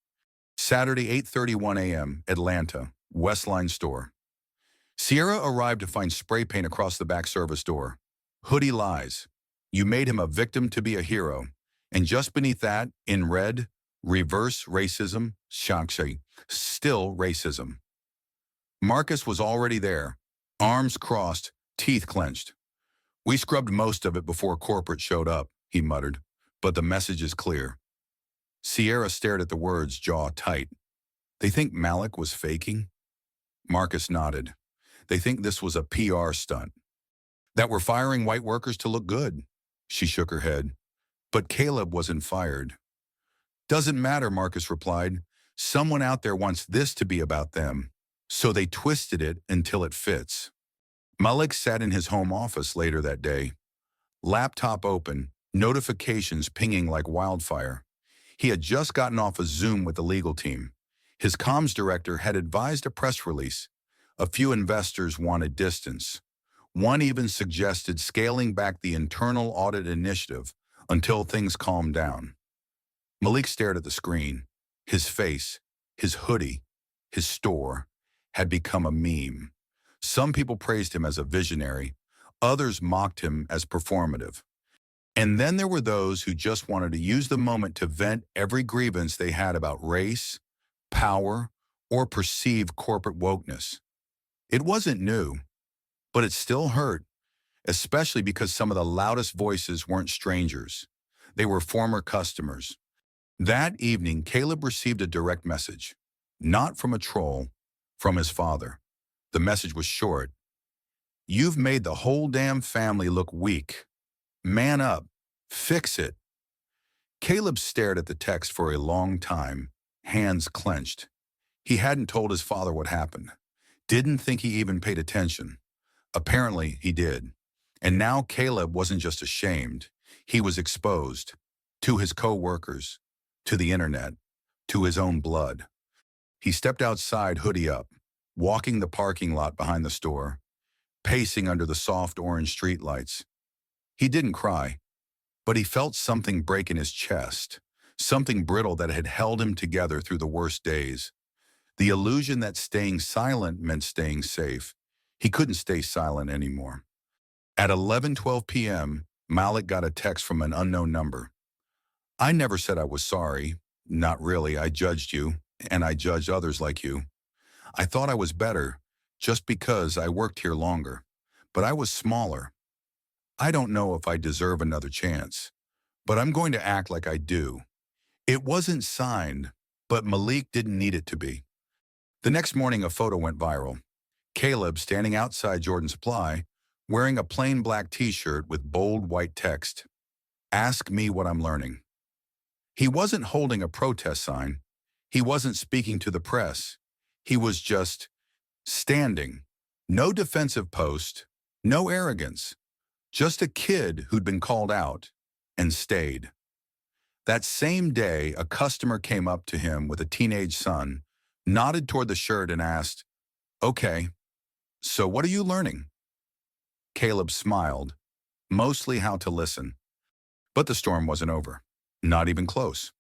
Saturday, 8:31 a.m., Atlanta, Westline store. Sierra arrived to find spray paint across the back service door. Hoodie lies. You made him a victim to be a hero. And just beneath that, in red, reverse racism, shakshi, still racism. Marcus was already there, arms crossed, teeth clenched. "We scrubbed most of it before corporate showed up," he muttered, "but the message is clear." Sierra stared at the words, jaw tight. They think Malik was faking? Marcus nodded. They think this was a PR stunt. That we're firing white workers to look good. She shook her head. But Caleb wasn't fired. Doesn't matter, Marcus replied. Someone out there wants this to be about them. So they twisted it until it fits. Malik sat in his home office later that day. Laptop open, notifications pinging like wildfire. He had just gotten off a Zoom with the legal team. His comms director had advised a press release. A few investors wanted distance. One even suggested scaling back the internal audit initiative until things calmed down. Malik stared at the screen. His face, his hoodie, his store had become a meme. Some people praised him as a visionary. Others mocked him as performative. And then there were those who just wanted to use the moment to vent every grievance they had about race, power, or perceived corporate wokeness. It wasn't new, but it still hurt, especially because some of the loudest voices weren't strangers. They were former customers. That evening, Caleb received a direct message, not from a troll, from his father. The message was short. You've made the whole damn family look weak. Man up. Fix it. Caleb stared at the text for a long time, hands clenched. He hadn't told his father what happened. Didn't think he even paid attention. Apparently, he did. And now Caleb wasn't just ashamed. He was exposed. To his co-workers, to the internet, to his own blood. He stepped outside, hoodie up, walking the parking lot behind the store, pacing under the soft orange streetlights. He didn't cry, but he felt something break in his chest, something brittle that had held him together through the worst days. The illusion that staying silent meant staying safe. He couldn't stay silent anymore. At 11:12 p.m., Malik got a text from an unknown number. I never said I was sorry. Not really. I judged you, and I judged others like you. I thought I was better just because I worked here longer, but I was smaller. I don't know if I deserve another chance, but I'm going to act like I do. It wasn't signed, but Malik didn't need it to be. The next morning, a photo went viral. Caleb standing outside Jordan Supply, wearing a plain black t-shirt with bold white text. Ask me what I'm learning. He wasn't holding a protest sign. He wasn't speaking to the press. He was just standing. No defensive post, no arrogance. Just a kid who'd been called out and stayed. That same day, a customer came up to him with a teenage son, nodded toward the shirt and asked, Okay, so what are you learning? Caleb smiled, mostly how to listen. But the storm wasn't over. Not even close.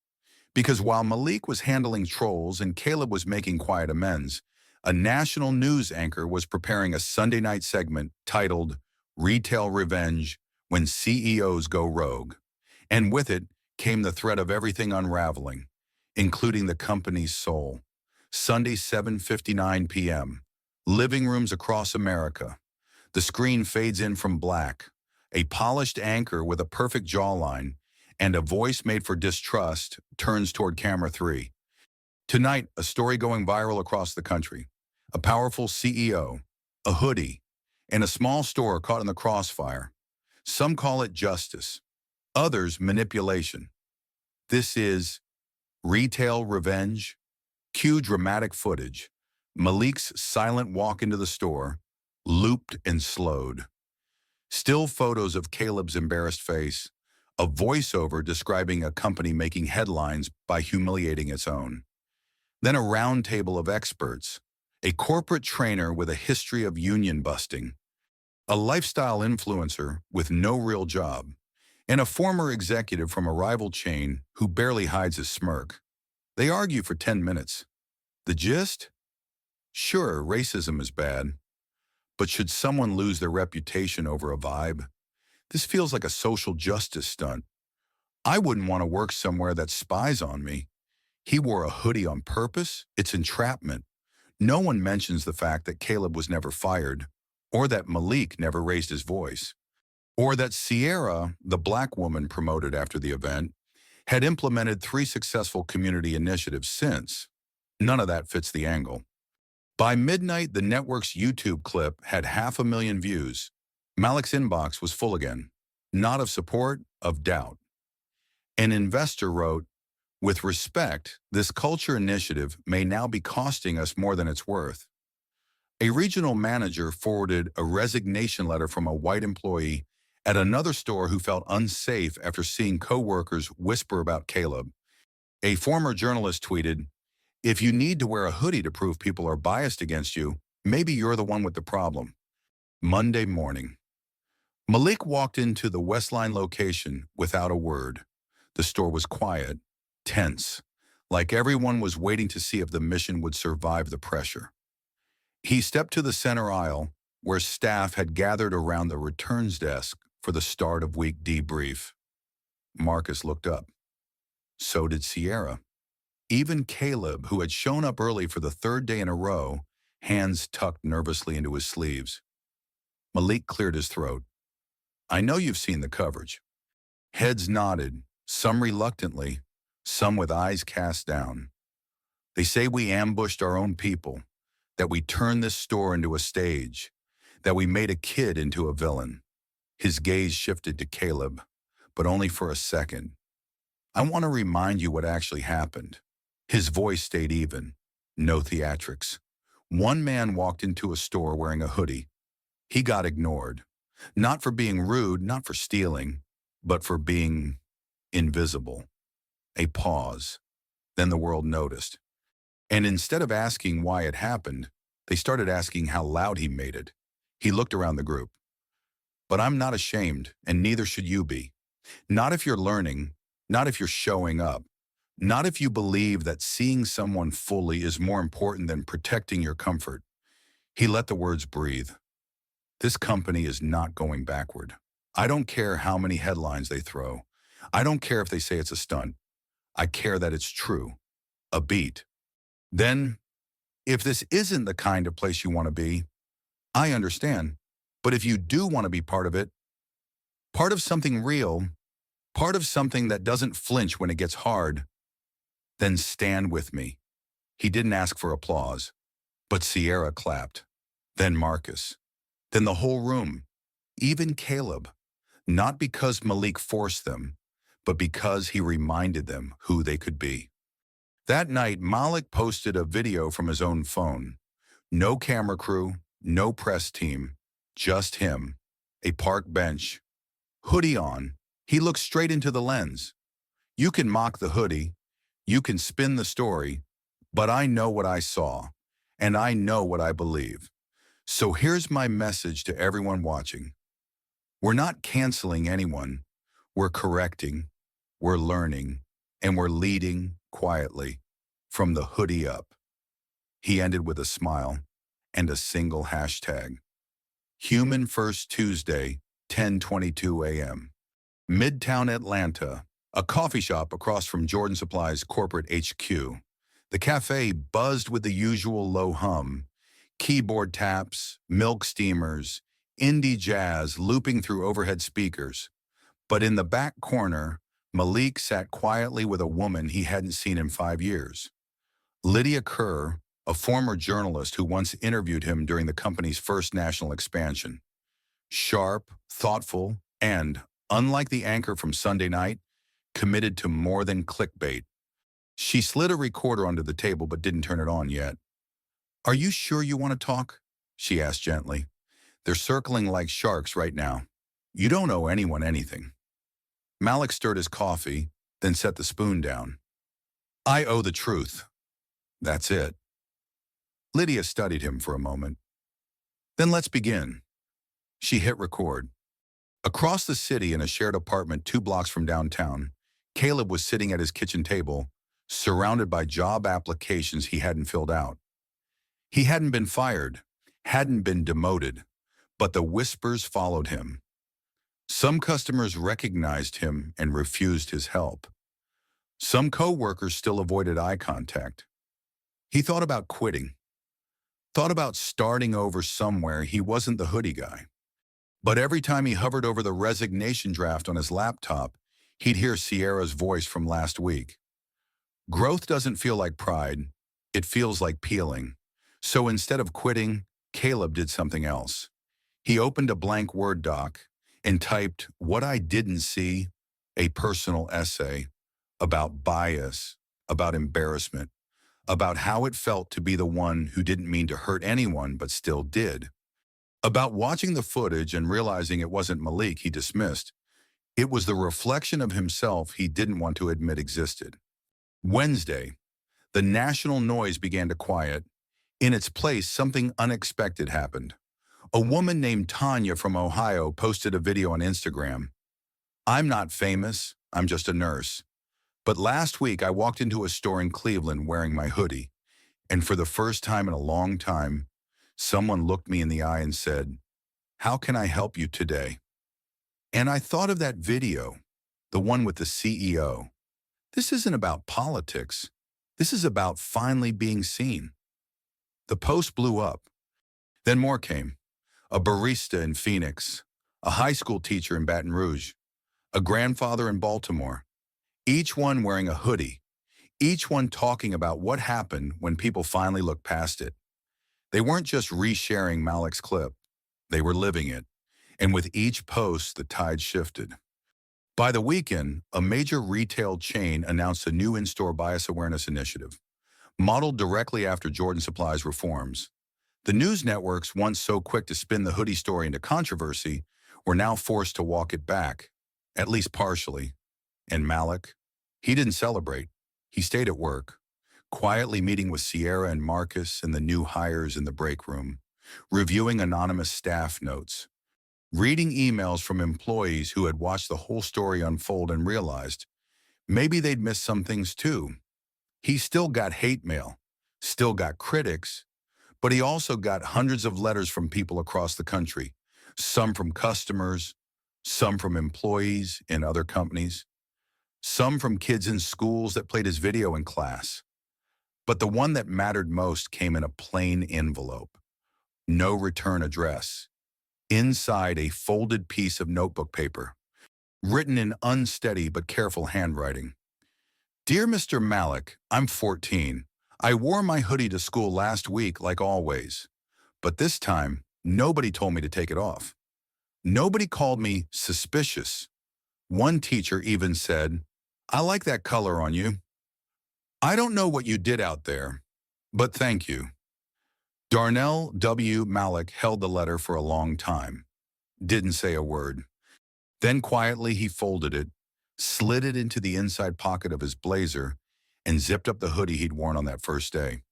Because while Malik was handling trolls and Caleb was making quiet amends, a national news anchor was preparing a Sunday night segment titled Retail Revenge When CEOs Go Rogue. And with it came the threat of everything unraveling, including the company's soul. Sunday, 7:59 p.m. Living rooms across America. The screen fades in from black. A polished anchor with a perfect jawline and a voice made for distrust turns toward camera 3. Tonight, a story going viral across the country. A powerful CEO, a hoodie, and a small store caught in the crossfire. Some call it justice, others manipulation. This is Retail Revenge. Cue dramatic footage. Malik's silent walk into the store, looped and slowed. Still photos of Caleb's embarrassed face. A voiceover describing a company making headlines by humiliating its own. Then a round table of experts, a corporate trainer with a history of union busting, a lifestyle influencer with no real job, and a former executive from a rival chain who barely hides his smirk. They argue for 10 minutes. The gist? Sure, racism is bad, but should someone lose their reputation over a vibe? This feels like a social justice stunt. I wouldn't want to work somewhere that spies on me. He wore a hoodie on purpose. It's entrapment. No one mentions the fact that Caleb was never fired, or that Malik never raised his voice, or that Sierra, the black woman promoted after the event, had implemented 3 successful community initiatives since. None of that fits the angle. By midnight, the network's YouTube clip had 500,000 views. Malik's inbox was full again, not of support, of doubt. An investor wrote, "With respect, this culture initiative may now be costing us more than it's worth." A regional manager forwarded a resignation letter from a white employee at another store who felt unsafe after seeing coworkers whisper about Caleb. A former journalist tweeted, "If you need to wear a hoodie to prove people are biased against you, maybe you're the one with the problem." Monday morning. Malik walked into the Westline location without a word. The store was quiet, tense, like everyone was waiting to see if the mission would survive the pressure. He stepped to the center aisle, where staff had gathered around the returns desk for the start of week debrief. Marcus looked up. So did Sierra. Even Caleb, who had shown up early for the third day in a row, hands tucked nervously into his sleeves. Malik cleared his throat. "I know you've seen the coverage." Heads nodded, some reluctantly, some with eyes cast down. "They say we ambushed our own people, that we turned this store into a stage, that we made a kid into a villain." His gaze shifted to Caleb, but only for a second. "I want to remind you what actually happened." His voice stayed even, no theatrics. One man walked into a store wearing a hoodie. He got ignored. Not for being rude, not for stealing, but for being invisible. A pause. Then the world noticed. And instead of asking why it happened, they started asking how loud he made it. He looked around the group. "But I'm not ashamed, and neither should you be. Not if you're learning, not if you're showing up, not if you believe that seeing someone fully is more important than protecting your comfort." He let the words breathe. "This company is not going backward. I don't care how many headlines they throw. I don't care if they say it's a stunt. I care that it's true. A beat. Then, if this isn't the kind of place you want to be, I understand. But if you do want to be part of it, part of something real, part of something that doesn't flinch when it gets hard, then stand with me." He didn't ask for applause, but Sierra clapped. Then Marcus. Then the whole room. Even Caleb. Not because Malik forced them, but because he reminded them who they could be. That night, Malik posted a video from his own phone. No camera crew, no press team, just him. A park bench. Hoodie on. He looked straight into the lens. "You can mock the hoodie, you can spin the story, but I know what I saw, and I know what I believe. So here's my message to everyone watching. We're not canceling anyone. We're correcting, we're learning, and we're leading quietly from the hoodie up." He ended with a smile and a single hashtag. Human First Tuesday, 10:22 a.m. Midtown Atlanta, a coffee shop across from Jordan Supply's corporate HQ. The cafe buzzed with the usual low hum, keyboard taps, milk steamers, indie jazz looping through overhead speakers. But in the back corner, Malik sat quietly with a woman he hadn't seen in 5 years. Lydia Kerr, a former journalist who once interviewed him during the company's first national expansion. Sharp, thoughtful, and, unlike the anchor from Sunday night, committed to more than clickbait. She slid a recorder under the table but didn't turn it on yet. "Are you sure you want to talk?" she asked gently. "They're circling like sharks right now. You don't owe anyone anything." Malik stirred his coffee, then set the spoon down. "I owe the truth. That's it." Lydia studied him for a moment. "Then let's begin." She hit record. Across the city in a shared apartment 2 blocks from downtown, Caleb was sitting at his kitchen table, surrounded by job applications he hadn't filled out. He hadn't been fired, hadn't been demoted, but the whispers followed him. Some customers recognized him and refused his help. Some coworkers still avoided eye contact. He thought about quitting, thought about starting over somewhere he wasn't the hoodie guy. But every time he hovered over the resignation draft on his laptop, he'd hear Sierra's voice from last week. "Growth doesn't feel like pride. It feels like peeling. So instead of quitting, Caleb did something else. He opened a blank Word doc and typed "What I Didn't See," a personal essay about bias, about embarrassment, about how it felt to be the one who didn't mean to hurt anyone but still did, about watching the footage and realizing it wasn't Malik he dismissed. It was the reflection of himself he didn't want to admit existed. Wednesday, the national noise began to quiet. In its place, something unexpected happened. A woman named Tanya from Ohio posted a video on Instagram. "I'm not famous, I'm just a nurse. But last week I walked into a store in Cleveland wearing my hoodie, and for the first time in a long time, someone looked me in the eye and said, 'How can I help you today?'" And I thought of that video, the one with the CEO. This isn't about politics. This is about finally being seen. The post blew up. Then more came. A barista in Phoenix, a high school teacher in Baton Rouge, a grandfather in Baltimore, each one wearing a hoodie, each one talking about what happened when people finally looked past it. They weren't just resharing Malik's clip, they were living it. And with each post, the tide shifted. By the weekend, a major retail chain announced a new in-store bias awareness initiative, modeled directly after Jordan Supply's reforms. The news networks, once so quick to spin the hoodie story into controversy, were now forced to walk it back, at least partially. And Malik? He didn't celebrate. He stayed at work, quietly meeting with Sierra and Marcus and the new hires in the break room, reviewing anonymous staff notes, reading emails from employees who had watched the whole story unfold and realized maybe they'd missed some things too. He still got hate mail, still got critics, but he also got hundreds of letters from people across the country, some from customers, some from employees in other companies, some from kids in schools that played his video in class. But the one that mattered most came in a plain envelope. No return address. Inside, a folded piece of notebook paper, written in unsteady but careful handwriting. "Dear Mr. Malik, I'm 14. I wore my hoodie to school last week like always. But this time, nobody told me to take it off. Nobody called me suspicious. One teacher even said, 'I like that color on you.' I don't know what you did out there, but thank you." Darnell W. Malik held the letter for a long time, didn't say a word. Then quietly he folded it, slid it into the inside pocket of his blazer, and zipped up the hoodie he'd worn on that first day.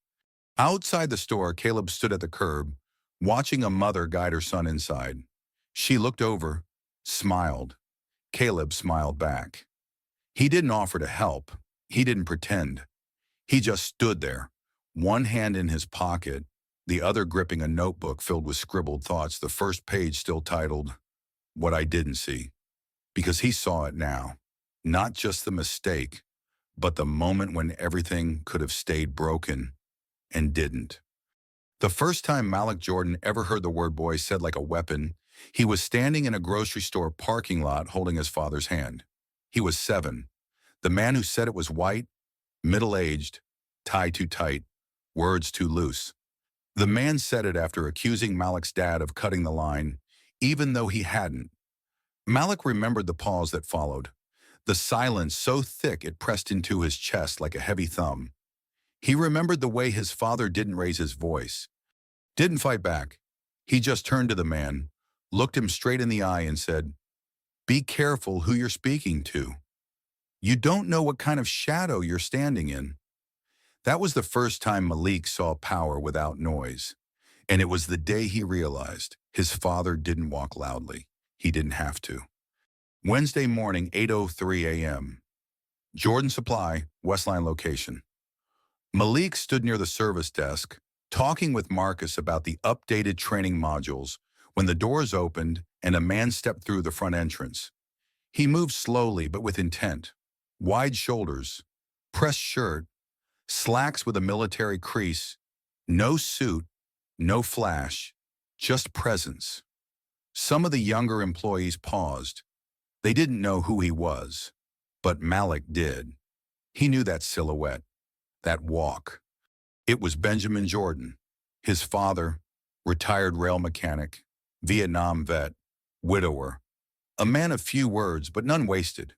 Outside the store, Caleb stood at the curb, watching a mother guide her son inside. She looked over, smiled. Caleb smiled back. He didn't offer to help. He didn't pretend. He just stood there, one hand in his pocket, the other gripping a notebook filled with scribbled thoughts, the first page still titled, "What I Didn't See." Because he saw it now. Not just the mistake, but the moment when everything could have stayed broken and didn't. The first time Malik Jordan ever heard the word boy said like a weapon, he was standing in a grocery store parking lot holding his father's hand. He was 7. The man who said it was white, middle-aged, tie too tight, words too loose. The man said it after accusing Malik's dad of cutting the line, even though he hadn't. Malik remembered the pause that followed, the silence so thick it pressed into his chest like a heavy thumb. He remembered the way his father didn't raise his voice, didn't fight back. He just turned to the man, looked him straight in the eye and said, "Be careful who you're speaking to. You don't know what kind of shadow you're standing in." That was the first time Malik saw power without noise. And it was the day he realized his father didn't walk loudly. He didn't have to. Wednesday morning, 8:03 a.m. Jordan Supply, Westline location. Malik stood near the service desk, talking with Marcus about the updated training modules when the doors opened and a man stepped through the front entrance. He moved slowly but with intent. Wide shoulders, pressed shirt, slacks with a military crease, no suit, no flash, just presence. Some of the younger employees paused. They didn't know who he was, but Malik did. He knew that silhouette, that walk. It was Benjamin Jordan, His father, retired rail mechanic, Vietnam vet, widower, a man of few words but none wasted.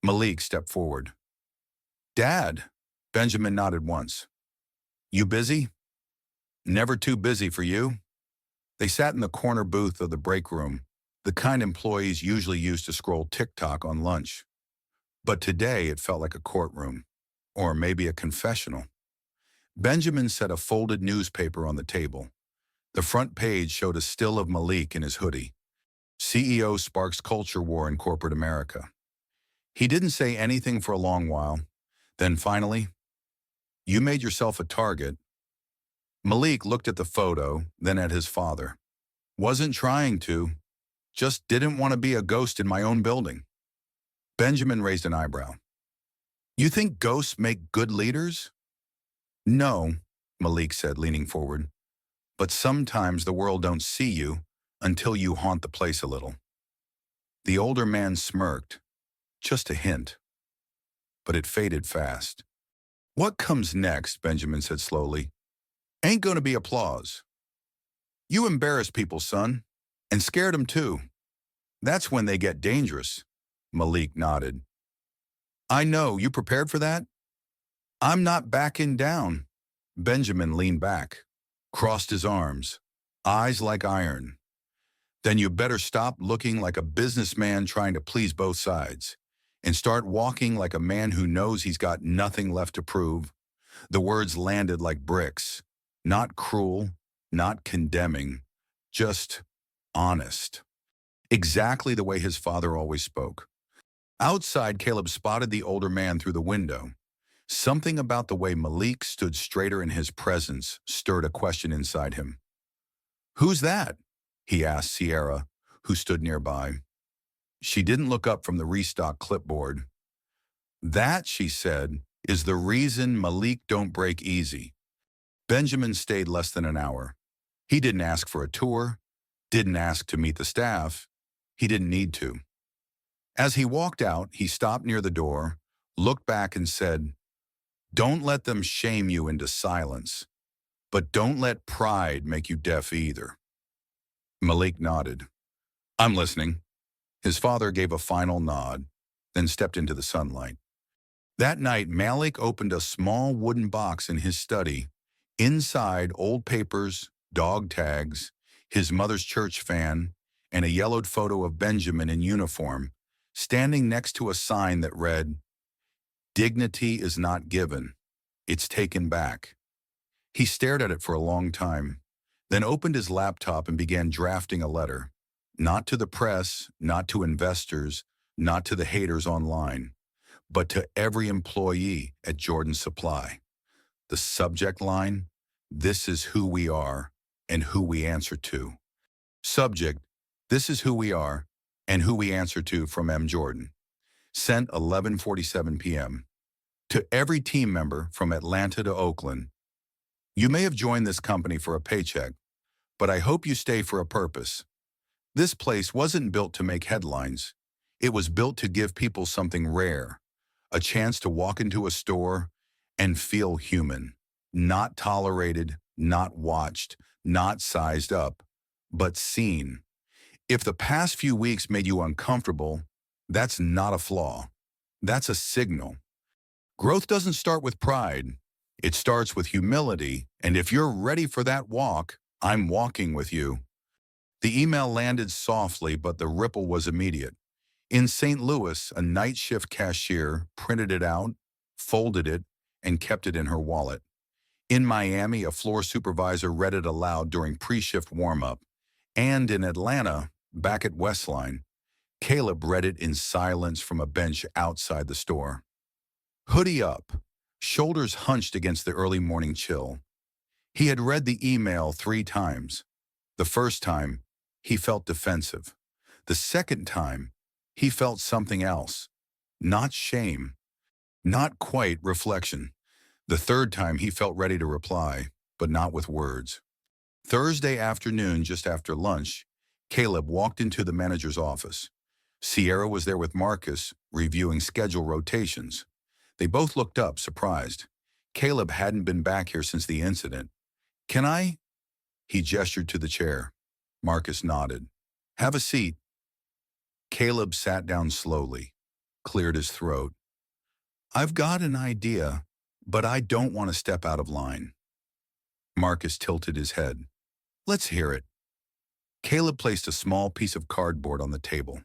Malik stepped forward. Dad, Benjamin nodded once. You busy? Never too busy for you. They sat in the corner booth of the break room, the kind employees usually use to scroll TikTok on lunch. But today it felt like a courtroom, or maybe a confessional. Benjamin set a folded newspaper on the table. The front page showed a still of Malik in his hoodie. CEO sparks culture war in corporate America. He didn't say anything for a long while. Then finally, you made yourself a target. Malik looked at the photo, then at his father. Wasn't trying to, just didn't want to be a ghost in my own building. Benjamin raised an eyebrow. You think ghosts make good leaders? No, Malik said, leaning forward. But sometimes the world don't see you until you haunt the place a little. The older man smirked. Just a hint. But it faded fast. What comes next, Benjamin said slowly, ain't going to be applause. You embarrass people, son, and scared them too. That's when they get dangerous. Malik nodded. I know, you prepared for that? I'm not backing down. Benjamin leaned back, crossed his arms, eyes like iron. Then you better stop looking like a businessman trying to please both sides and start walking like a man who knows he's got nothing left to prove. The words landed like bricks, not cruel, not condemning, just honest. Exactly the way his father always spoke. Outside, Caleb spotted the older man through the window. Something about the way Malik stood straighter in his presence stirred a question inside him. Who's that? He asked Sierra, who stood nearby. She didn't look up from the restock clipboard. That, she said, is the reason Malik don't break easy. Benjamin stayed less than an hour. He didn't ask for a tour, didn't ask to meet the staff. He didn't need to. As he walked out, he stopped near the door, looked back and said, don't let them shame you into silence, but don't let pride make you deaf either. Malik nodded. I'm listening. His father gave a final nod, then stepped into the sunlight. That night, Malik opened a small wooden box in his study. Inside, old papers, dog tags, his mother's church fan, and a yellowed photo of Benjamin in uniform, standing next to a sign that read, Dignity is not given, it's taken back. He stared at it for a long time, then opened his laptop and began drafting a letter. Not to the press, not to investors, not to the haters online, but to every employee at Jordan Supply. The subject line, this is who we are and who we answer to. Subject, this is who we are and who we answer to from M. Jordan. Sent 11:47 p.m. To every team member from Atlanta to Oakland. You may have joined this company for a paycheck, but I hope you stay for a purpose. This place wasn't built to make headlines. It was built to give people something rare, a chance to walk into a store and feel human, not tolerated, not watched, not sized up, but seen. If the past few weeks made you uncomfortable, that's not a flaw. That's a signal. Growth doesn't start with pride. It starts with humility, and if you're ready for that walk, I'm walking with you. The email landed softly, but the ripple was immediate. In St. Louis, a night shift cashier printed it out, folded it, and kept it in her wallet. In Miami, a floor supervisor read it aloud during pre-shift warm-up. And in Atlanta, back at Westline, Caleb read it in silence from a bench outside the store. Hoodie up, shoulders hunched against the early morning chill. He had read the email 3 times. The first time, he felt defensive. The second time, he felt something else. Not shame. Not quite reflection. The third time, he felt ready to reply, but not with words. Thursday afternoon, just after lunch, Caleb walked into the manager's office. Sierra was there with Marcus, reviewing schedule rotations. They both looked up, surprised. Caleb hadn't been back here since the incident. Can I? He gestured to the chair. Marcus nodded. Have a seat. Caleb sat down slowly, cleared his throat. I've got an idea, but I don't want to step out of line. Marcus tilted his head. Let's hear it. Caleb placed a small piece of cardboard on the table.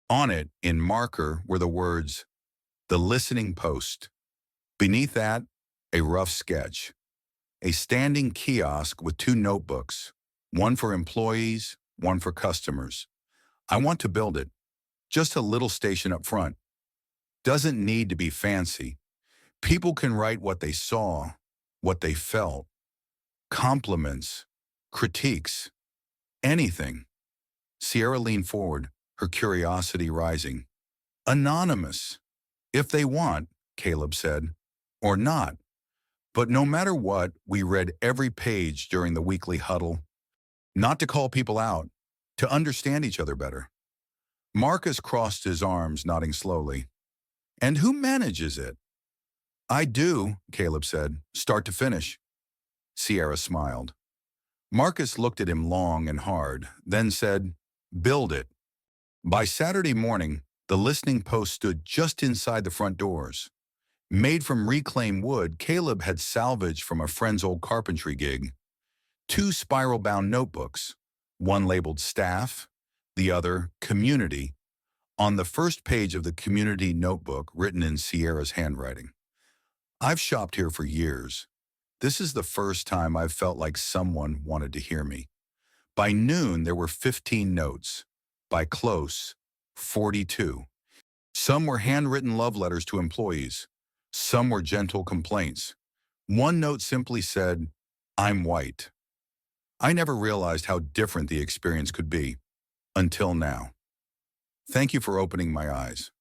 On it, in marker, were the words, "The Listening Post." Beneath that, a rough sketch. A standing kiosk with 2 notebooks, one for employees, one for customers. I want to build it. Just a little station up front. Doesn't need to be fancy. People can write what they saw, what they felt, compliments, critiques, anything. Sierra leaned forward, her curiosity rising. Anonymous, if they want, Caleb said, or not. But no matter what, we read every page during the weekly huddle. Not to call people out, to understand each other better. Marcus crossed his arms, nodding slowly. And who manages it? I do, Caleb said, start to finish. Sierra smiled. Marcus looked at him long and hard, then said, build it. By Saturday morning, the listening post stood just inside the front doors. Made from reclaimed wood Caleb had salvaged from a friend's old carpentry gig. 2 spiral-bound notebooks, one labeled Staff, the other Community. On the first page of the Community notebook, written in Sierra's handwriting. I've shopped here for years. This is the first time I've felt like someone wanted to hear me. By noon, there were 15 notes. By close, 42. Some were handwritten love letters to employees. Some were gentle complaints. One note simply said, I'm white. I never realized how different the experience could be. Until now. Thank you for opening my eyes.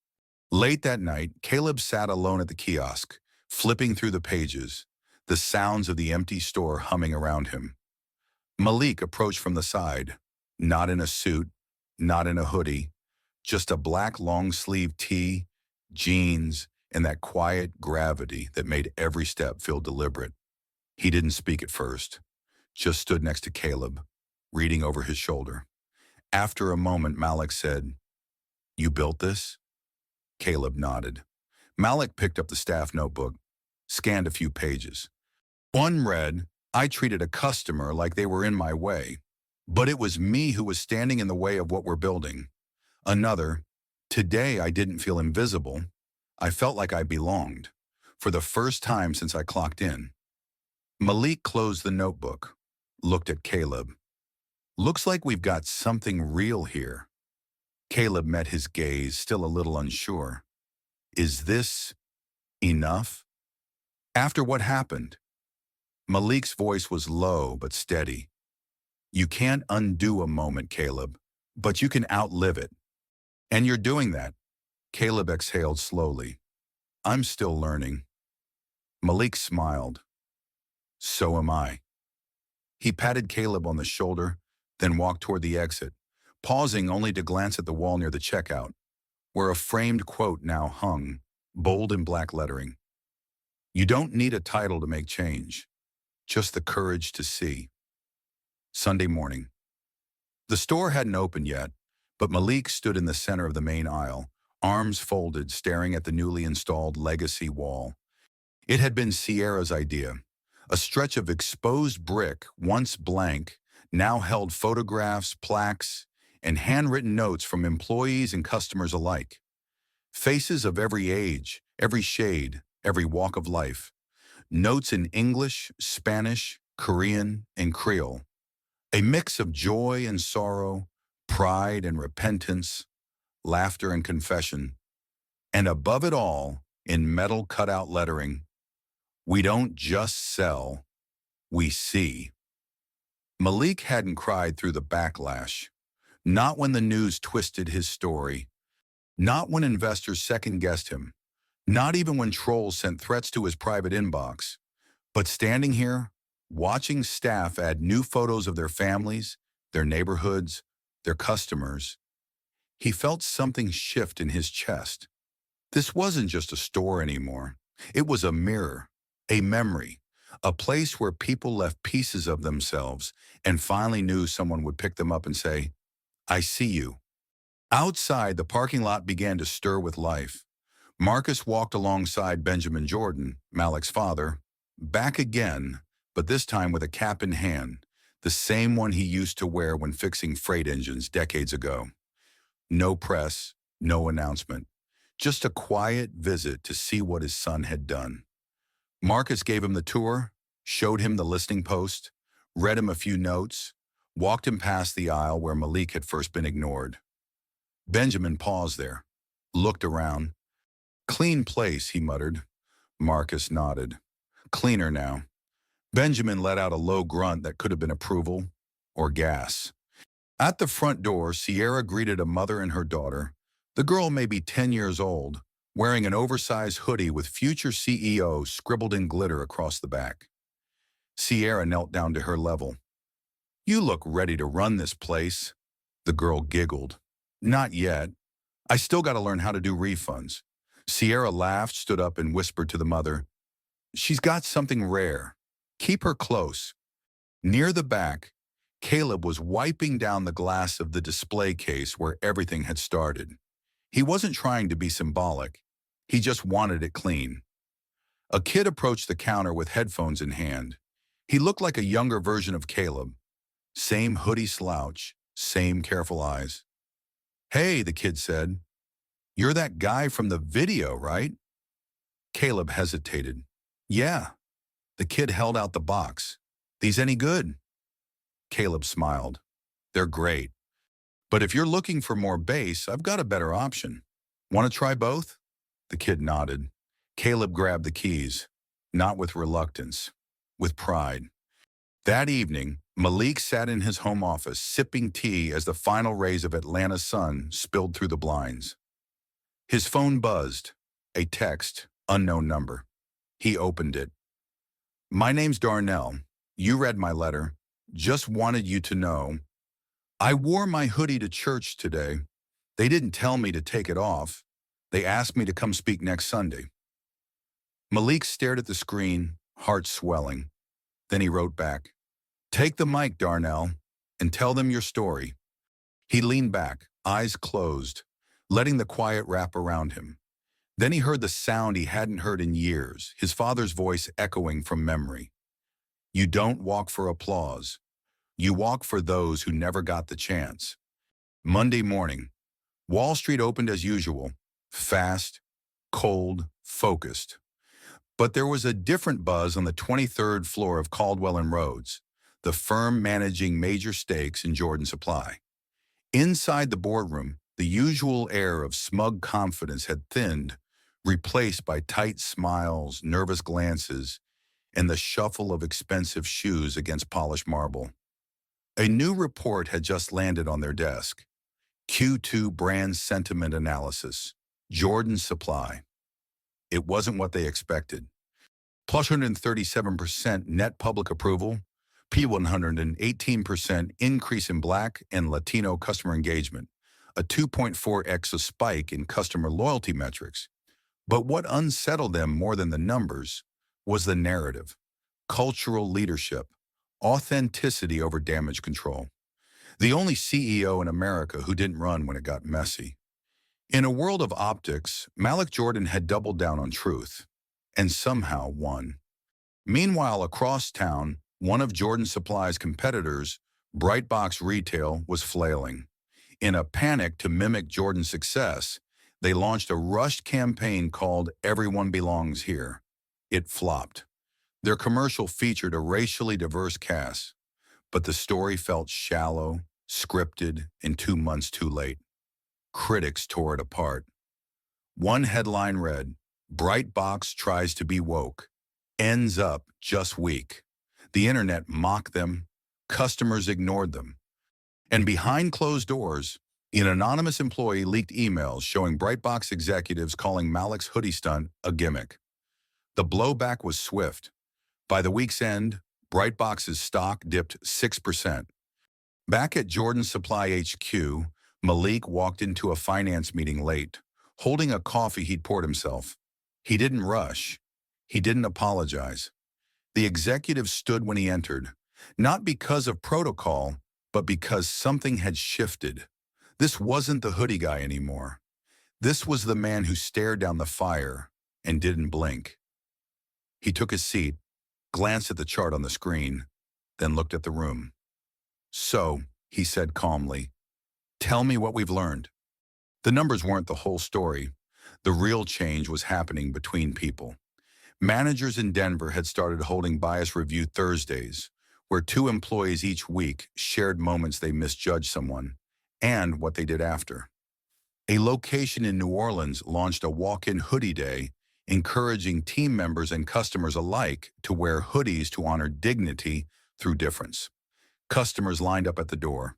Late that night, Caleb sat alone at the kiosk, flipping through the pages, the sounds of the empty store humming around him. Malik approached from the side, not in a suit, not in a hoodie, just a black long-sleeve tee, jeans, and that quiet gravity that made every step feel deliberate. He didn't speak at first, just stood next to Caleb, reading over his shoulder. After a moment, Malik said, You built this? Caleb nodded. Malik picked up the staff notebook, scanned a few pages. One read, I treated a customer like they were in my way, but it was me who was standing in the way of what we're building. Another, today I didn't feel invisible. I felt like I belonged, for the first time since I clocked in. Malik closed the notebook, looked at Caleb. Looks like we've got something real here. Caleb met his gaze, still a little unsure. Is this enough? After what happened? Malik's voice was low but steady. You can't undo a moment, Caleb, but you can outlive it. And you're doing that. Caleb exhaled slowly. I'm still learning. Malik smiled. So am I. He patted Caleb on the shoulder, then walked toward the exit, pausing only to glance at the wall near the checkout, where a framed quote now hung, bold in black lettering. You don't need a title to make change, just the courage to see. Sunday morning. The store hadn't opened yet, but Malik stood in the center of the main aisle, arms folded, staring at the newly installed legacy wall. It had been Sierra's idea. A stretch of exposed brick, once blank, now held photographs, plaques, and handwritten notes from employees and customers alike. Faces of every age, every shade, every walk of life. Notes in English, Spanish, Korean, and Creole. A mix of joy and sorrow, pride and repentance, laughter and confession. And above it all, in metal cutout lettering, we don't just sell, we see. Malik hadn't cried through the backlash. Not when the news twisted his story. Not when investors second-guessed him. Not even when trolls sent threats to his private inbox. But standing here, watching staff add new photos of their families, their neighborhoods, their customers, he felt something shift in his chest. This wasn't just a store anymore. It was a mirror, a memory, A place where people left pieces of themselves and finally knew someone would pick them up and say, I see you. Outside, the parking lot began to stir with life. Marcus walked alongside Benjamin Jordan, Malik's father, back again, but this time with a cap in hand, the same one he used to wear when fixing freight engines decades ago. No press, no announcement, just a quiet visit to see what his son had done. Marcus gave him the tour, showed him the listing post, read him a few notes, walked him past the aisle where Malik had first been ignored. Benjamin paused there, looked around. Clean place, he muttered. Marcus nodded. Cleaner now. Benjamin let out a low grunt that could have been approval or gas. At the front door, Sierra greeted a mother and her daughter, the girl maybe 10 years old, wearing an oversized hoodie with future CEO scribbled in glitter across the back. Sierra knelt down to her level. You look ready to run this place. The girl giggled. Not yet. I still got to learn how to do refunds. Sierra laughed, stood up, and whispered to the mother, She's got something rare. Keep her close. Near the back, Caleb was wiping down the glass of the display case where everything had started. He wasn't trying to be symbolic. He just wanted it clean. A kid approached the counter with headphones in hand. He looked like a younger version of Caleb. Same hoodie slouch, same careful eyes. Hey, the kid said. You're that guy from the video, right? Caleb hesitated. Yeah. The kid held out the box. These any good? Caleb smiled. They're great. But if you're looking for more bass, I've got a better option. Want to try both? The kid nodded. Caleb grabbed the keys, not with reluctance, with pride. That evening, Malik sat in his home office, sipping tea as the final rays of Atlanta's sun spilled through the blinds. His phone buzzed. A text, unknown number. He opened it. My name's Darnell. You read my letter. Just wanted you to know. I wore my hoodie to church today. They didn't tell me to take it off. They asked me to come speak next Sunday. Malik stared at the screen, heart swelling. Then he wrote back, Take the mic, Darnell, and tell them your story. He leaned back, eyes closed, letting the quiet wrap around him. Then he heard the sound he hadn't heard in years, his father's voice echoing from memory. You don't walk for applause. You walk for those who never got the chance. Monday morning, Wall Street opened as usual, fast, cold, focused. But there was a different buzz on the 23rd floor of Caldwell and Rhodes, the firm managing major stakes in Jordan Supply. Inside the boardroom, the usual air of smug confidence had thinned, replaced by tight smiles, nervous glances, and the shuffle of expensive shoes against polished marble. A new report had just landed on their desk. Q2 brand sentiment analysis. Jordan Supply. It wasn't what they expected. Plus 137% net public approval, P118% increase in Black and Latino customer engagement, a 2.4x spike in customer loyalty metrics. But what unsettled them more than the numbers was the narrative, cultural leadership, authenticity over damage control. The only CEO in America who didn't run when it got messy. In a world of optics, Malik Jordan had doubled down on truth, and somehow won. Meanwhile, across town, one of Jordan Supply's competitors, Brightbox Retail, was flailing. In a panic to mimic Jordan's success, they launched a rushed campaign called Everyone Belongs Here. It flopped. Their commercial featured a racially diverse cast, but the story felt shallow, scripted, and 2 months too late. Critics tore it apart. One headline read, Brightbox tries to be woke, ends up just weak. The internet mocked them, customers ignored them. And behind closed doors, an anonymous employee leaked emails showing Brightbox executives calling Malik's hoodie stunt a gimmick. The blowback was swift. By the week's end, Brightbox's stock dipped 6%. Back at Jordan Supply HQ, Malik walked into a finance meeting late, holding a coffee he'd poured himself. He didn't rush. He didn't apologize. The executive stood when he entered, not because of protocol, but because something had shifted. This wasn't the hoodie guy anymore. This was the man who stared down the fire and didn't blink. He took his seat, glanced at the chart on the screen, then looked at the room. "So," he said calmly, "tell me what we've learned." The numbers weren't the whole story. The real change was happening between people. Managers in Denver had started holding bias review Thursdays, where two employees each week shared moments they misjudged someone and what they did after. A location in New Orleans launched a walk-in hoodie day, encouraging team members and customers alike to wear hoodies to honor dignity through difference. Customers lined up at the door.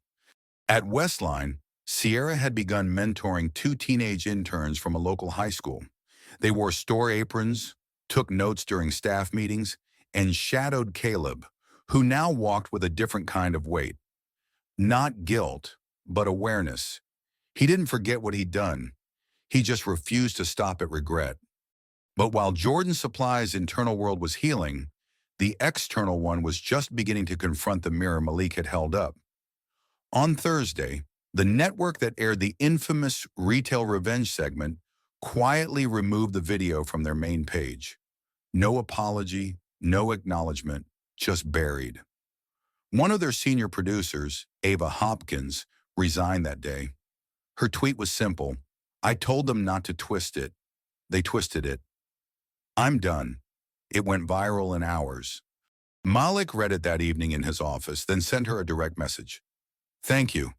At Westline, Sierra had begun mentoring two teenage interns from a local high school. They wore store aprons, took notes during staff meetings, and shadowed Caleb, who now walked with a different kind of weight. Not guilt, but awareness. He didn't forget what he'd done. He just refused to stop at regret. But while Jordan Supply's internal world was healing, the external one was just beginning to confront the mirror Malik had held up. On Thursday, the network that aired the infamous Retail Revenge segment quietly removed the video from their main page. No apology, no acknowledgement, just buried. One of their senior producers, Ava Hopkins, resigned that day. Her tweet was simple: "I told them not to twist it. They twisted it. I'm done." It went viral in hours. Malik read it that evening in his office, then sent her a direct message. "Thank you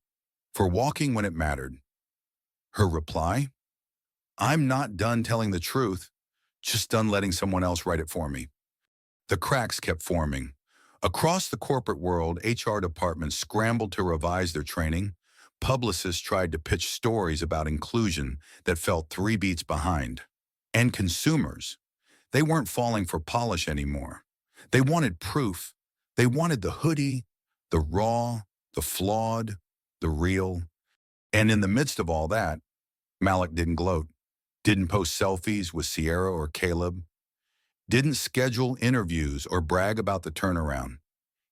for walking when it mattered." Her reply? "I'm not done telling the truth, just done letting someone else write it for me." The cracks kept forming. Across the corporate world, HR departments scrambled to revise their training. Publicists tried to pitch stories about inclusion that fell 3 beats behind. And consumers, they weren't falling for polish anymore. They wanted proof. They wanted the hoodie, the raw, the flawed, the real. And in the midst of all that, Malik didn't gloat, didn't post selfies with Sierra or Caleb, didn't schedule interviews or brag about the turnaround.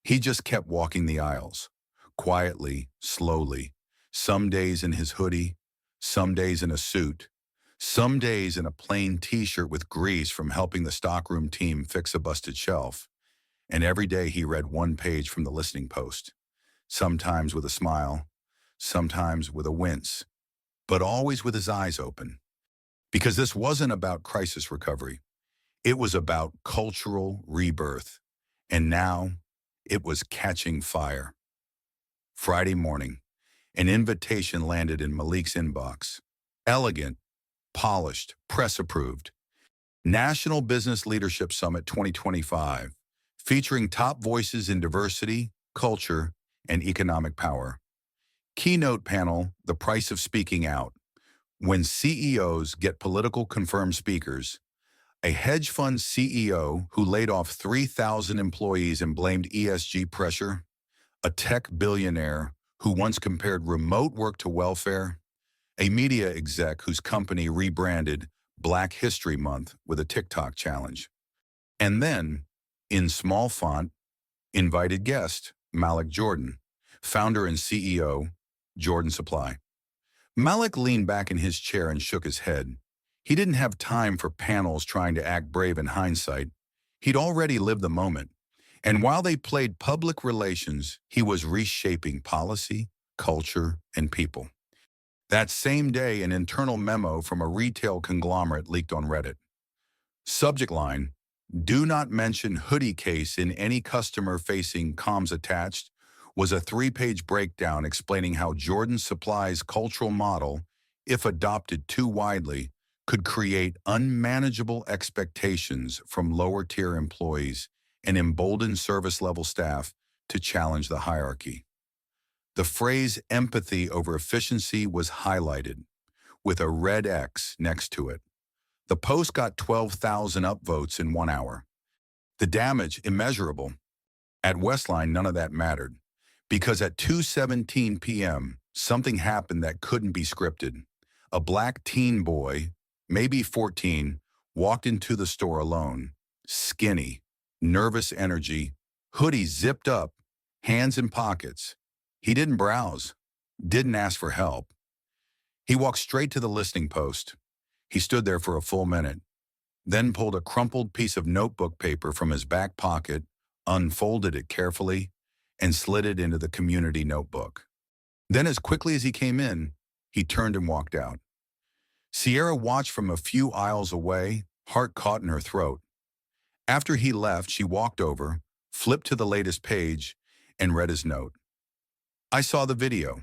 He just kept walking the aisles, quietly, slowly, some days in his hoodie, some days in a suit, some days in a plain t-shirt with grease from helping the stockroom team fix a busted shelf. And every day he read one page from the listening post, sometimes with a smile, sometimes with a wince, but always with his eyes open. Because this wasn't about crisis recovery. It was about cultural rebirth. And now it was catching fire. Friday morning, an invitation landed in Malik's inbox. Elegant, polished, press-approved. National Business Leadership Summit 2025, featuring top voices in diversity, culture, and economic power. Keynote panel, The Price of Speaking Out. When CEOs get political confirmed speakers, a hedge fund CEO who laid off 3,000 employees and blamed ESG pressure, a tech billionaire who once compared remote work to welfare, a media exec whose company rebranded Black History Month with a TikTok challenge. And then, in small font, invited guest, Malik Jordan, founder and CEO, Jordan Supply. Malik leaned back in his chair and shook his head. He didn't have time for panels trying to act brave in hindsight. He'd already lived the moment. And while they played public relations, he was reshaping policy, culture, and people. That same day, an internal memo from a retail conglomerate leaked on Reddit. Subject line: "Do not mention hoodie case in any customer-facing comms attached," was a 3-page breakdown explaining how Jordan Supply's cultural model, if adopted too widely, could create unmanageable expectations from lower-tier employees and embolden service-level staff to challenge the hierarchy. The phrase empathy over efficiency was highlighted, with a red X next to it. The post got 12,000 upvotes in 1 hour. The damage immeasurable. At Westline, none of that mattered, because at 2:17 p.m., something happened that couldn't be scripted. A black teen boy, maybe 14, walked into the store alone, skinny, nervous energy, hoodie zipped up, hands in pockets. He didn't browse, didn't ask for help. He walked straight to the listening post. He stood there for a full minute, then pulled a crumpled piece of notebook paper from his back pocket, unfolded it carefully, and slid it into the community notebook. Then, as quickly as he came in, he turned and walked out. Sierra watched from a few aisles away, heart caught in her throat. After he left, she walked over, flipped to the latest page, and read his note. I saw the video.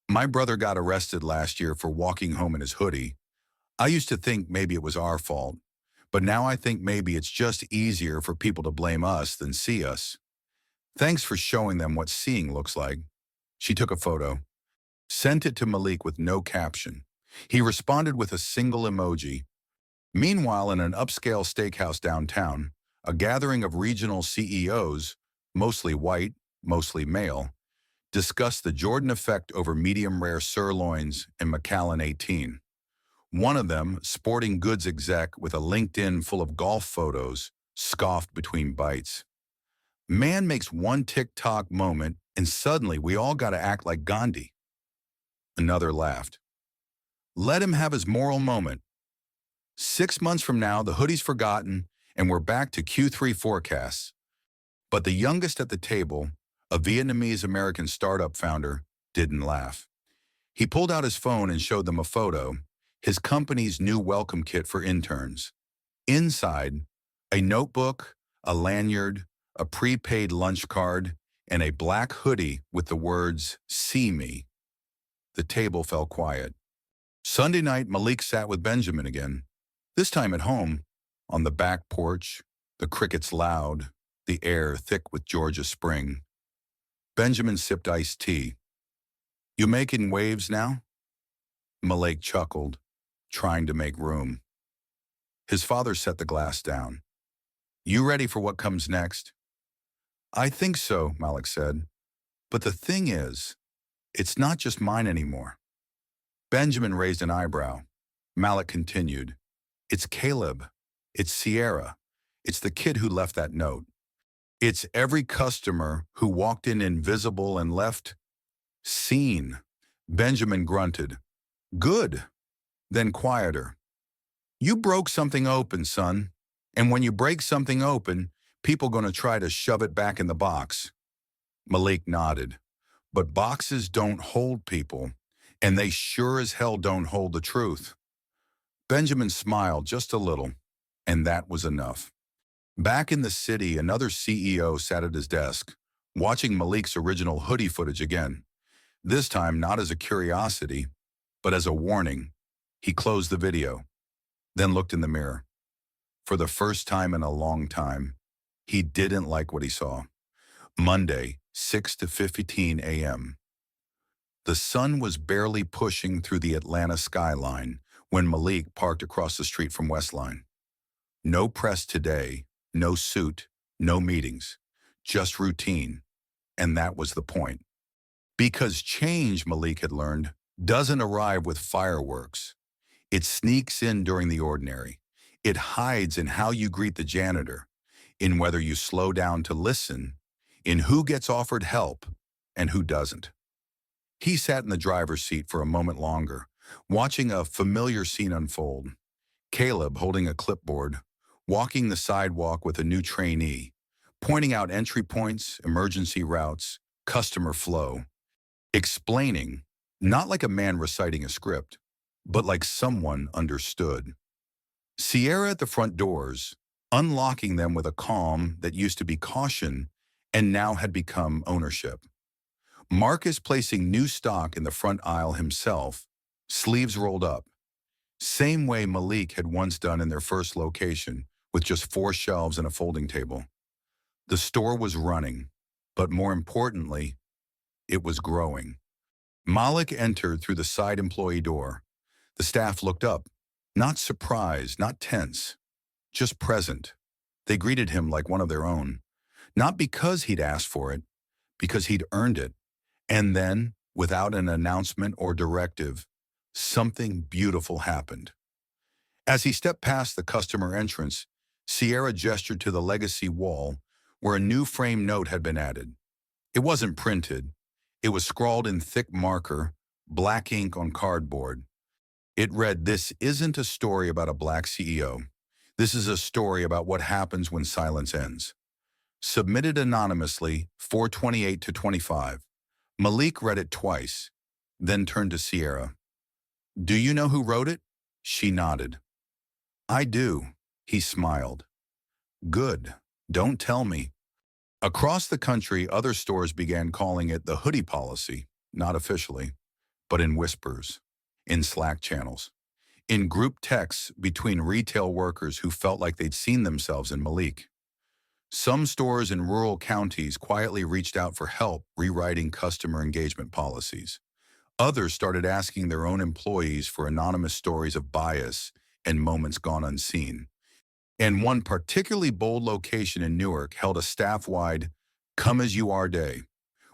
My brother got arrested last year for walking home in his hoodie. I used to think maybe it was our fault, but now I think maybe it's just easier for people to blame us than see us. Thanks for showing them what seeing looks like. She took a photo, sent it to Malik with no caption. He responded with a single emoji. Meanwhile, in an upscale steakhouse downtown, a gathering of regional CEOs, mostly white, mostly male, discussed the Jordan effect over medium-rare sirloins and Macallan 18. One of them, sporting goods exec with a LinkedIn full of golf photos, scoffed between bites. Man makes one TikTok moment and suddenly we all got to act like Gandhi. Another laughed. Let him have his moral moment. 6 months from now, the hoodie's forgotten and we're back to Q3 forecasts. But the youngest at the table, a Vietnamese-American startup founder, didn't laugh. He pulled out his phone and showed them a photo, his company's new welcome kit for interns. Inside, a notebook, a lanyard, a prepaid lunch card, and a black hoodie with the words, "See me." The table fell quiet. Sunday night, Malik sat with Benjamin again, this time at home, on the back porch, the crickets loud, the air thick with Georgia spring. Benjamin sipped iced tea. You making waves now? Malik chuckled, trying to make room. His father set the glass down. You ready for what comes next? I think so, Malik said. But the thing is, it's not just mine anymore. Benjamin raised an eyebrow. Malik continued. It's Caleb. It's Sierra. It's the kid who left that note. It's every customer who walked in invisible and left seen. Benjamin grunted. Good. Then quieter. You broke something open, son. And when you break something open, people gonna try to shove it back in the box. Malik nodded. But boxes don't hold people, and they sure as hell don't hold the truth. Benjamin smiled just a little, and that was enough. Back in the city, another CEO sat at his desk, watching Malik's original hoodie footage again. This time not as a curiosity, but as a warning. He closed the video, then looked in the mirror. For the first time in a long time, he didn't like what he saw. Monday, 6 to 15 a.m. The sun was barely pushing through the Atlanta skyline when Malik parked across the street from Westline. No press today, no suit, no meetings, just routine. And that was the point. Because change, Malik had learned, doesn't arrive with fireworks. It sneaks in during the ordinary. It hides in how you greet the janitor, in whether you slow down to listen, in who gets offered help and who doesn't. He sat in the driver's seat for a moment longer, watching a familiar scene unfold. Caleb holding a clipboard, walking the sidewalk with a new trainee, pointing out entry points, emergency routes, customer flow, explaining, not like a man reciting a script, but like someone understood. Sierra at the front doors, unlocking them with a calm that used to be caution and now had become ownership. Marcus placing new stock in the front aisle himself, sleeves rolled up, same way Malik had once done in their first location, with just 4 shelves and a folding table. The store was running, but more importantly, it was growing. Malik entered through the side employee door. The staff looked up, not surprised, not tense, just present. They greeted him like one of their own, not because he'd asked for it, because he'd earned it. And then, without an announcement or directive, something beautiful happened. As he stepped past the customer entrance, Sierra gestured to the legacy wall where a new frame note had been added. It wasn't printed. It was scrawled in thick marker, black ink on cardboard. It read, "This isn't a story about a black CEO. This is a story about what happens when silence ends." Submitted anonymously, 428 to 25. Malik read it twice, then turned to Sierra. "Do you know who wrote it?" She nodded. "I do," he smiled. "Good. Don't tell me." Across the country, other stores began calling it the hoodie policy, not officially, but in whispers, in Slack channels, in group texts between retail workers who felt like they'd seen themselves in Malik. Some stores in rural counties quietly reached out for help rewriting customer engagement policies. Others started asking their own employees for anonymous stories of bias and moments gone unseen. And one particularly bold location in Newark held a staff-wide "Come As You Are" day,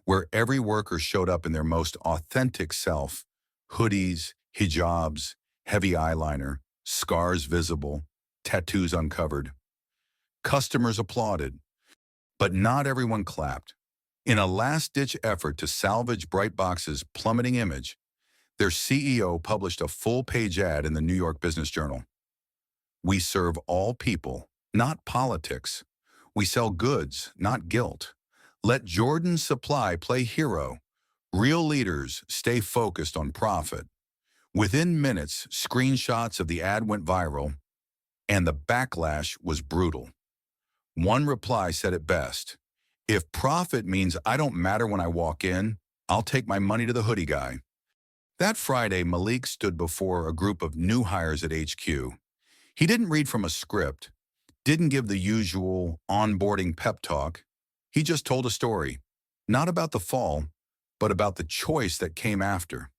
where every worker showed up in their most authentic self: hoodies, hijabs, heavy eyeliner, scars visible, tattoos uncovered. Customers applauded, but not everyone clapped. In a last-ditch effort to salvage Brightbox's plummeting image, their CEO published a full-page ad in the New York Business Journal. "We serve all people, not politics. We sell goods, not guilt. Let Jordan Supply play hero. Real leaders stay focused on profit." Within minutes, screenshots of the ad went viral, and the backlash was brutal. One reply said it best: "If profit means I don't matter when I walk in, I'll take my money to the hoodie guy." That Friday, Malik stood before a group of new hires at HQ. He didn't read from a script, didn't give the usual onboarding pep talk. He just told a story, not about the fall, but about the choice that came after.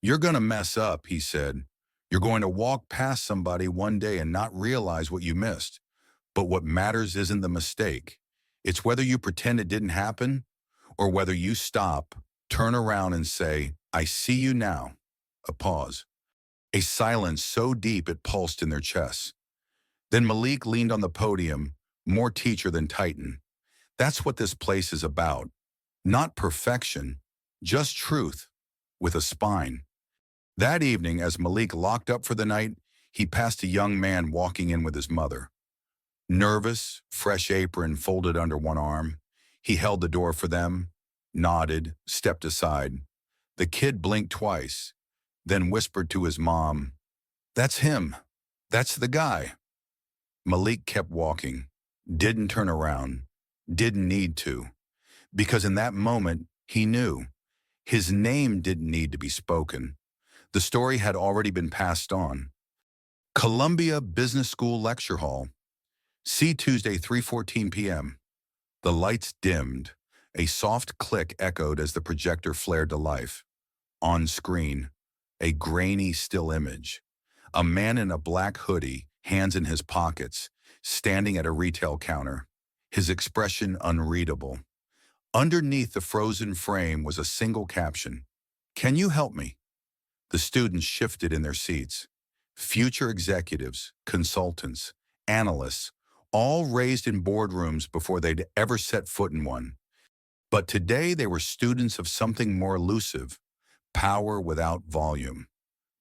"You're going to mess up," he said. "You're going to walk past somebody one day and not realize what you missed. But what matters isn't the mistake. It's whether you pretend it didn't happen or whether you stop, turn around and say, 'I see you now.'" A pause. A silence so deep it pulsed in their chests. Then Malik leaned on the podium, more teacher than titan. "That's what this place is about. Not perfection, just truth, with a spine." That evening, as Malik locked up for the night, he passed a young man walking in with his mother. Nervous, fresh apron folded under one arm, he held the door for them, nodded, stepped aside. The kid blinked twice, then whispered to his mom, "That's him. That's the guy." Malik kept walking, didn't turn around, didn't need to, because in that moment, he knew. His name didn't need to be spoken. The story had already been passed on. Columbia Business School Lecture Hall. See Tuesday, 3:14 p.m. The lights dimmed. A soft click echoed as the projector flared to life. On screen, a grainy still image. A man in a black hoodie, hands in his pockets, standing at a retail counter, his expression unreadable. Underneath the frozen frame was a single caption: "Can you help me?" The students shifted in their seats. Future executives, consultants, analysts, all raised in boardrooms before they'd ever set foot in one. But today they were students of something more elusive: power without volume.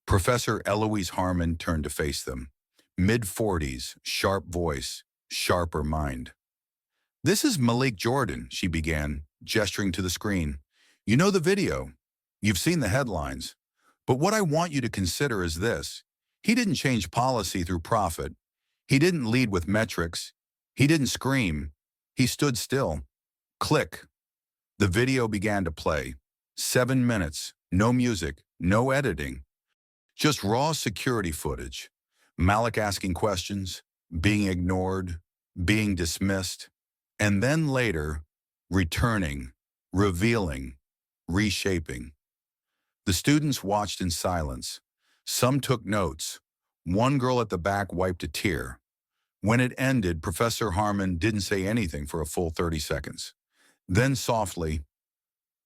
Professor Eloise Harmon turned to face them. Mid-40s, sharp voice, sharper mind. "This is Malik Jordan," she began, gesturing to the screen. "You know the video. You've seen the headlines. But what I want you to consider is this. He didn't change policy through profit. He didn't lead with metrics. He didn't scream. He stood still." Click. The video began to play. 7 minutes, no music, no editing. Just raw security footage. Malik asking questions, being ignored, being dismissed, and then later, returning, revealing, reshaping. The students watched in silence. Some took notes. One girl at the back wiped a tear. When it ended, Professor Harmon didn't say anything for a full 30 seconds. Then softly,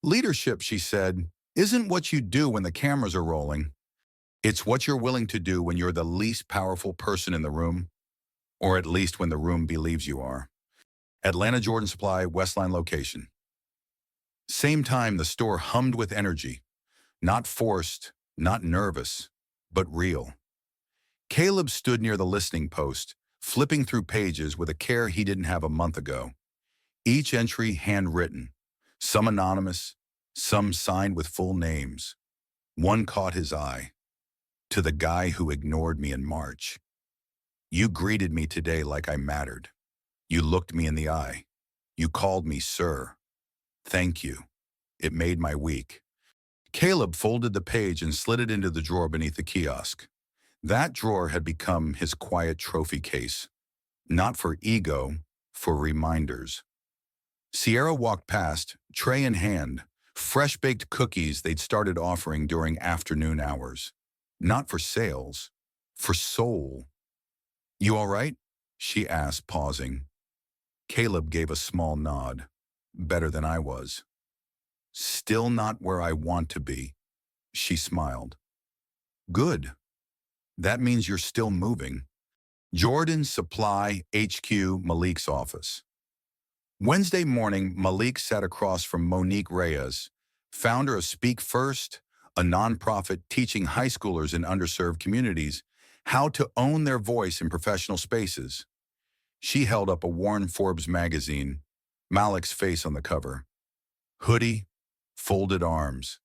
"Leadership," she said, "isn't what you do when the cameras are rolling. It's what you're willing to do when you're the least powerful person in the room." or at least when the room believes you are. Atlanta Jordan Supply, Westline location. Same time, the store hummed with energy, not forced, not nervous, but real. Caleb stood near the listening post, flipping through pages with a care he didn't have a month ago. Each entry handwritten, some anonymous, some signed with full names. One caught his eye. To the guy who ignored me in March. You greeted me today like I mattered. You looked me in the eye. You called me sir. Thank you. It made my week. Caleb folded the page and slid it into the drawer beneath the kiosk. That drawer had become his quiet trophy case. Not for ego, for reminders. Sierra walked past, tray in hand, fresh-baked cookies they'd started offering during afternoon hours. Not for sales, for soul. You all right? She asked, pausing. Caleb gave a small nod. Better than I was. Still not where I want to be. She smiled. Good. That means you're still moving. Jordan Supply HQ, Malik's office. Wednesday morning, Malik sat across from Monique Reyes, founder of Speak First, a nonprofit teaching high schoolers in underserved communities how to own their voice in professional spaces. She held up a worn Forbes magazine, Malik's face on the cover. Hoodie, folded arms,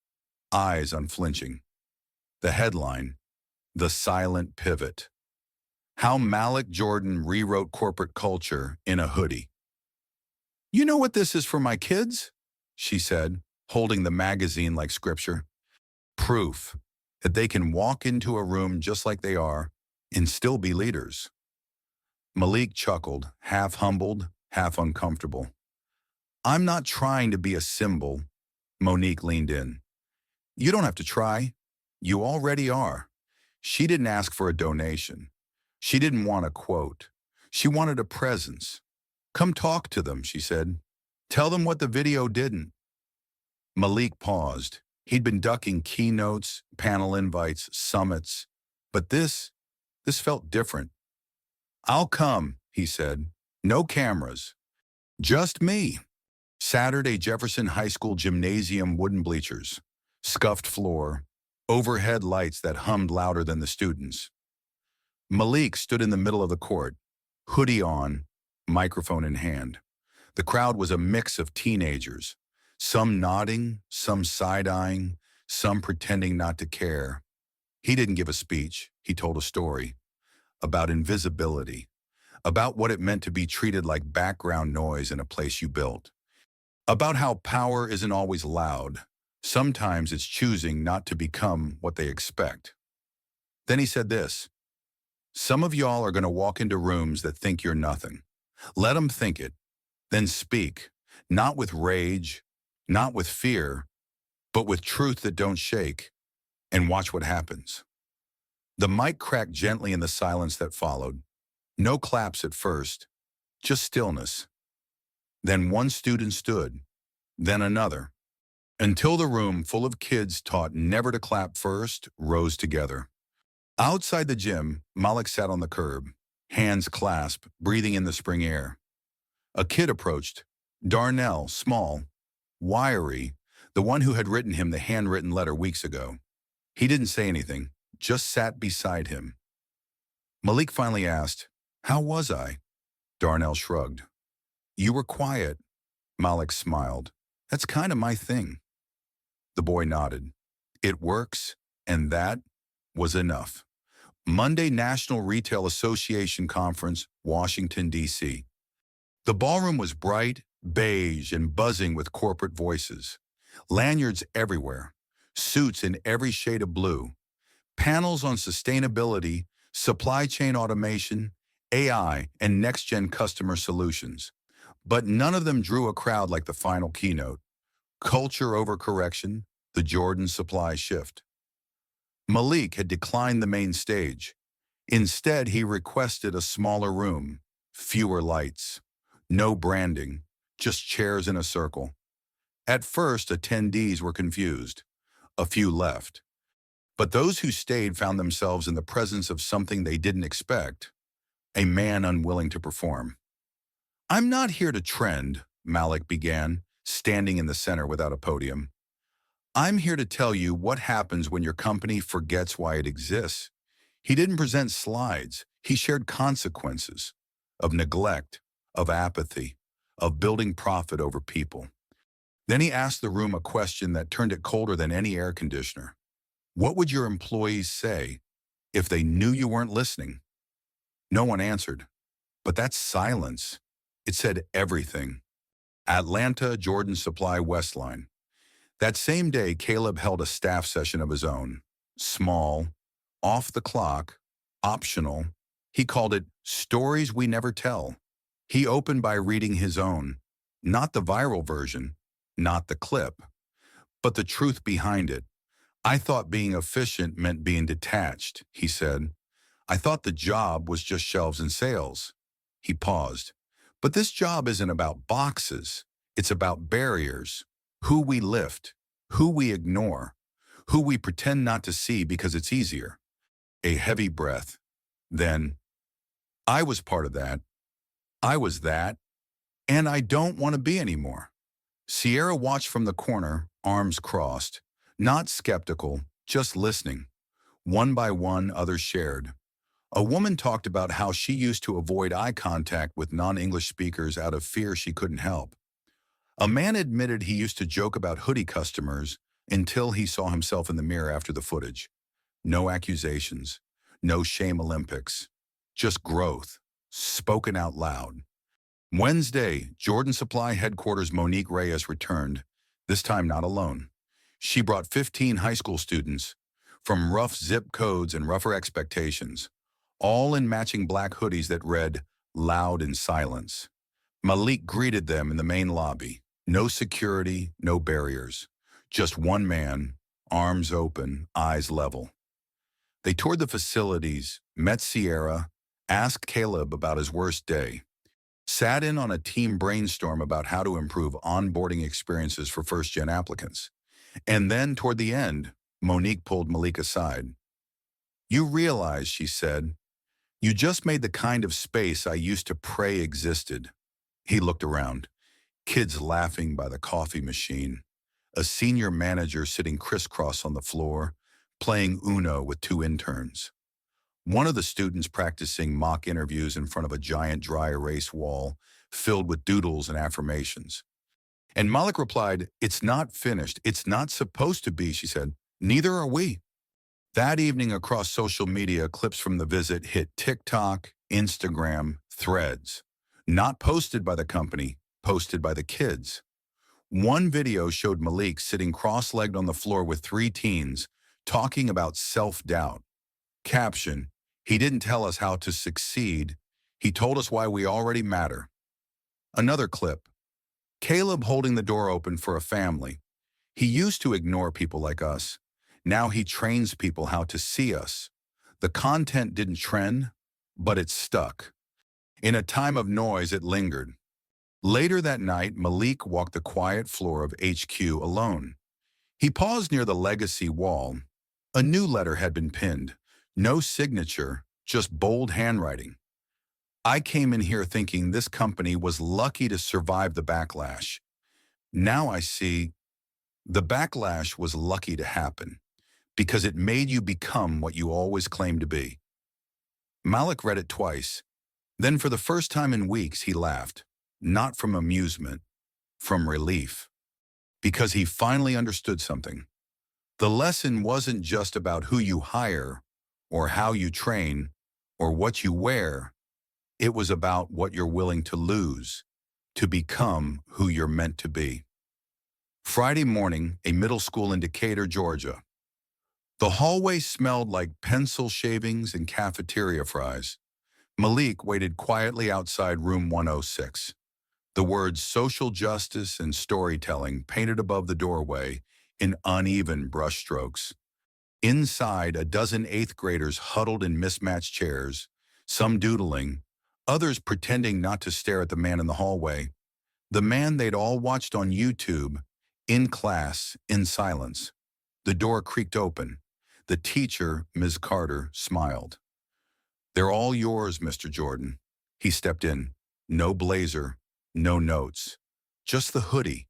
eyes unflinching. The headline, The Silent Pivot. How Malik Jordan rewrote corporate culture in a hoodie. You know what this is for my kids? She said, holding the magazine like scripture. Proof that they can walk into a room just like they are and still be leaders. Malik chuckled, half humbled, half uncomfortable. I'm not trying to be a symbol. Monique leaned in. You don't have to try. You already are. She didn't ask for a donation. She didn't want a quote. She wanted a presence. Come talk to them, she said. Tell them what the video didn't. Malik paused. He'd been ducking keynotes, panel invites, summits. But this felt different. I'll come, he said. No cameras. Just me. Saturday, Jefferson High School gymnasium wooden bleachers. Scuffed floor. Overhead lights that hummed louder than the students. Malik stood in the middle of the court, hoodie on, microphone in hand. The crowd was a mix of teenagers, some nodding, some side-eyeing, some pretending not to care. He didn't give a speech, he told a story about invisibility, about what it meant to be treated like background noise in a place you built, about how power isn't always loud. Sometimes it's choosing not to become what they expect. Then he said this, some of y'all are going to walk into rooms that think you're nothing. Let them think it, then speak, not with rage, not with fear, but with truth that don't shake, and watch what happens. The mic cracked gently in the silence that followed. No claps at first, just stillness. Then one student stood, then another, until the room full of kids taught never to clap first rose together. Outside the gym, Malik sat on the curb, hands clasped, breathing in the spring air. A kid approached, Darnell, small, wiry, the one who had written him the handwritten letter weeks ago. He didn't say anything, just sat beside him. Malik finally asked, how was I? Darnell shrugged. You were quiet. Malik smiled. That's kind of my thing. The boy nodded. It works, and that was enough. Monday National Retail Association Conference, Washington, D.C. The ballroom was bright, beige, and buzzing with corporate voices. Lanyards everywhere, suits in every shade of blue, panels on sustainability, supply chain automation, AI, and next-gen customer solutions. But none of them drew a crowd like the final keynote. Culture over correction, the Jordan Supply shift. Malik had declined the main stage. Instead, he requested a smaller room, fewer lights, no branding, just chairs in a circle. At first, attendees were confused. A few left. But those who stayed found themselves in the presence of something they didn't expect. a man unwilling to perform. I'm not here to trend, Malik began, standing in the center without a podium. I'm here to tell you what happens when your company forgets why it exists. He didn't present slides. He shared consequences of neglect, of apathy, of building profit over people. Then he asked the room a question that turned it colder than any air conditioner. What would your employees say if they knew you weren't listening? No one answered. But that silence, it said everything. Atlanta, Jordan Supply Westline. That same day, Caleb held a staff session of his own. Small, off the clock, optional. He called it Stories We Never Tell. He opened by reading his own, not the viral version, not the clip, but the truth behind it. I thought being efficient meant being detached, he said. I thought the job was just shelves and sales. He paused. But this job isn't about boxes. It's about barriers. Who we lift, who we ignore, who we pretend not to see because it's easier. A heavy breath. Then, I was part of that. I was that. And I don't want to be anymore. Sierra watched from the corner, arms crossed. Not skeptical, just listening. One by one, others shared. A woman talked about how she used to avoid eye contact with non-English speakers out of fear she couldn't help. A man admitted he used to joke about hoodie customers until he saw himself in the mirror after the footage. No accusations, no shame Olympics, just growth, spoken out loud. Wednesday, Jordan Supply headquarters Monique Reyes returned, this time not alone. She brought 15 high school students, from rough zip codes and rougher expectations, all in matching black hoodies that read, "Loud in Silence." Malik greeted them in the main lobby. No security, no barriers. Just one man, arms open, eyes level. They toured the facilities, met Sierra, asked Caleb about his worst day, sat in on a team brainstorm about how to improve onboarding experiences for first-gen applicants. And then, toward the end, Monique pulled Malik aside. "You realize," she said, "you just made the kind of space I used to pray existed." He looked around. Kids laughing by the coffee machine. A senior manager sitting crisscross on the floor, playing Uno with two interns. One of the students practicing mock interviews in front of a giant dry erase wall filled with doodles and affirmations. And Malik replied, "It's not finished. It's not supposed to be," she said. "Neither are we." That evening across social media, clips from the visit hit TikTok, Instagram, Threads. Not posted by the company, posted by the kids. One video showed Malik sitting cross-legged on the floor with three teens, talking about self-doubt. Caption, "He didn't tell us how to succeed. He told us why we already matter." Another clip. Caleb holding the door open for a family. He used to ignore people like us. Now he trains people how to see us. The content didn't trend, but it stuck. In a time of noise, it lingered. Later that night, Malik walked the quiet floor of HQ alone. He paused near the legacy wall. A new letter had been pinned. No signature, just bold handwriting. "I came in here thinking this company was lucky to survive the backlash. Now I see the backlash was lucky to happen because it made you become what you always claimed to be." Malik read it twice. Then for the first time in weeks, he laughed. Not from amusement, from relief. Because he finally understood something. The lesson wasn't just about who you hire, or how you train, or what you wear. It was about what you're willing to lose, to become who you're meant to be. Friday morning, a middle school in Decatur, Georgia. The hallway smelled like pencil shavings and cafeteria fries. Malik waited quietly outside room 106. The words social justice and storytelling painted above the doorway in uneven brushstrokes. Inside, a dozen eighth graders huddled in mismatched chairs, some doodling, others pretending not to stare at the man in the hallway. The man they'd all watched on YouTube, in class, in silence. The door creaked open. The teacher, Ms. Carter, smiled. They're all yours, Mr. Jordan. He stepped in. No blazer, no notes, just the hoodie,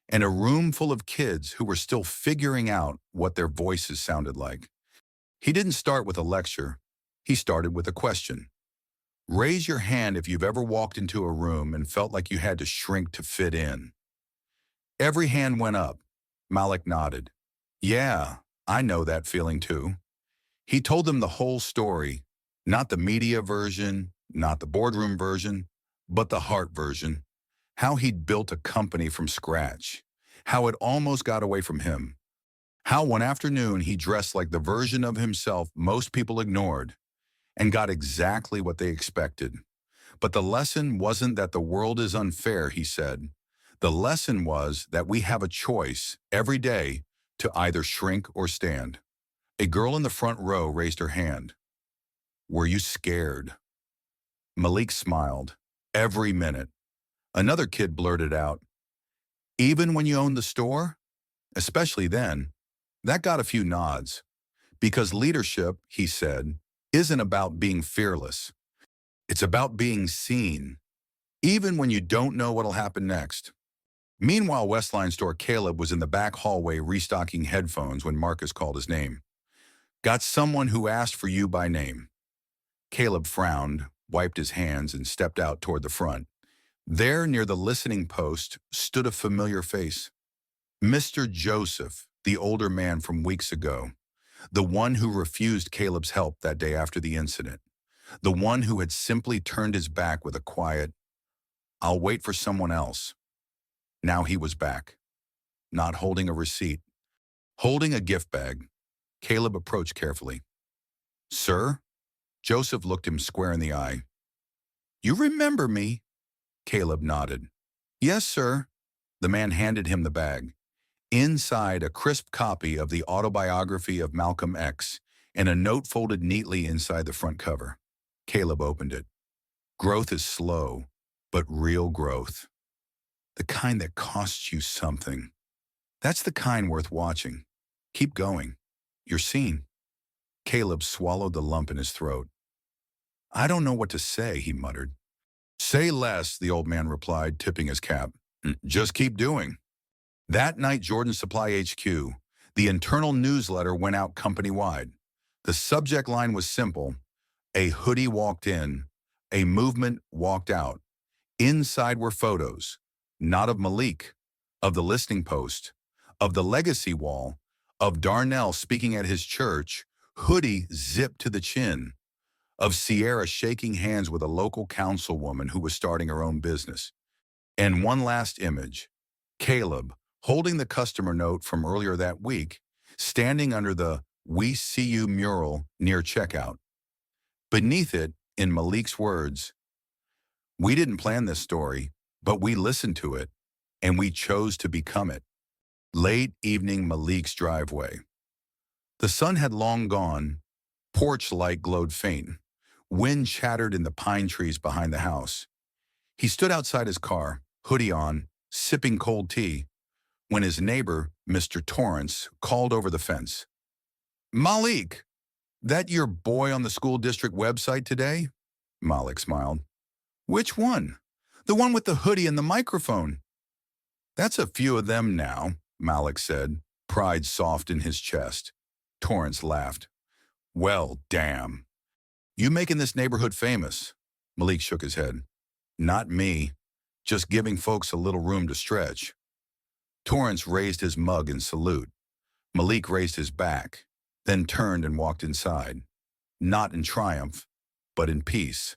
and a room full of kids who were still figuring out what their voices sounded like. He didn't start with a lecture. He started with a question. Raise your hand if you've ever walked into a room and felt like you had to shrink to fit in. Every hand went up. Malik nodded. Yeah, I know that feeling too. He told them the whole story, not the media version, not the boardroom version, but the heart version. How he'd built a company from scratch. How it almost got away from him. How one afternoon he dressed like the version of himself most people ignored and got exactly what they expected. But the lesson wasn't that the world is unfair, he said. The lesson was that we have a choice every day to either shrink or stand. A girl in the front row raised her hand. Were you scared? Malik smiled. Every minute. Another kid blurted out, even when you owned the store? Especially then. That got a few nods. Because leadership, he said, isn't about being fearless. It's about being seen, even when you don't know what'll happen next. Meanwhile, Westline store Caleb was in the back hallway restocking headphones when Marcus called his name. Got someone who asked for you by name. Caleb frowned, wiped his hands, and stepped out toward the front. There, near the listening post, stood a familiar face. Mr. Joseph, the older man from weeks ago. The one who refused Caleb's help that day after the incident. The one who had simply turned his back with a quiet, I'll wait for someone else. Now he was back, not holding a receipt, holding a gift bag. Caleb approached carefully. Sir? Joseph looked him square in the eye. You remember me? Caleb nodded. Yes, sir. The man handed him the bag. Inside, a crisp copy of the autobiography of Malcolm X and a note folded neatly inside the front cover. Caleb opened it. Growth is slow, but real growth. The kind that costs you something. That's the kind worth watching. Keep going. You're seen. Caleb swallowed the lump in his throat. I don't know what to say, he muttered. Say less, the old man replied, tipping his cap. Just keep doing. That night, Jordan Supply HQ, the internal newsletter went out company-wide. The subject line was simple. A hoodie walked in. A movement walked out. Inside were photos, not of Malik, of the listening post, of the legacy wall, of Darnell speaking at his church, hoodie zipped to the chin, of Sierra shaking hands with a local councilwoman who was starting her own business. And one last image, Caleb, holding the customer note from earlier that week, standing under the We See You mural near checkout. Beneath it, in Malik's words, we didn't plan this story, but we listened to it, and we chose to become it. Late evening Malik's driveway. The sun had long gone. Porch light glowed faint. Wind chattered in the pine trees behind the house. He stood outside his car, hoodie on, sipping cold tea, when his neighbor, Mr. Torrance, called over the fence. Malik, that your boy on the school district website today? Malik smiled. Which one? The one with the hoodie and the microphone. That's a few of them now, Malik said, pride soft in his chest. Torrance laughed. Well, damn. You making this neighborhood famous? Malik shook his head. Not me. Just giving folks a little room to stretch. Torrance raised his mug in salute. Malik raised his back, then turned and walked inside. Not in triumph, but in peace.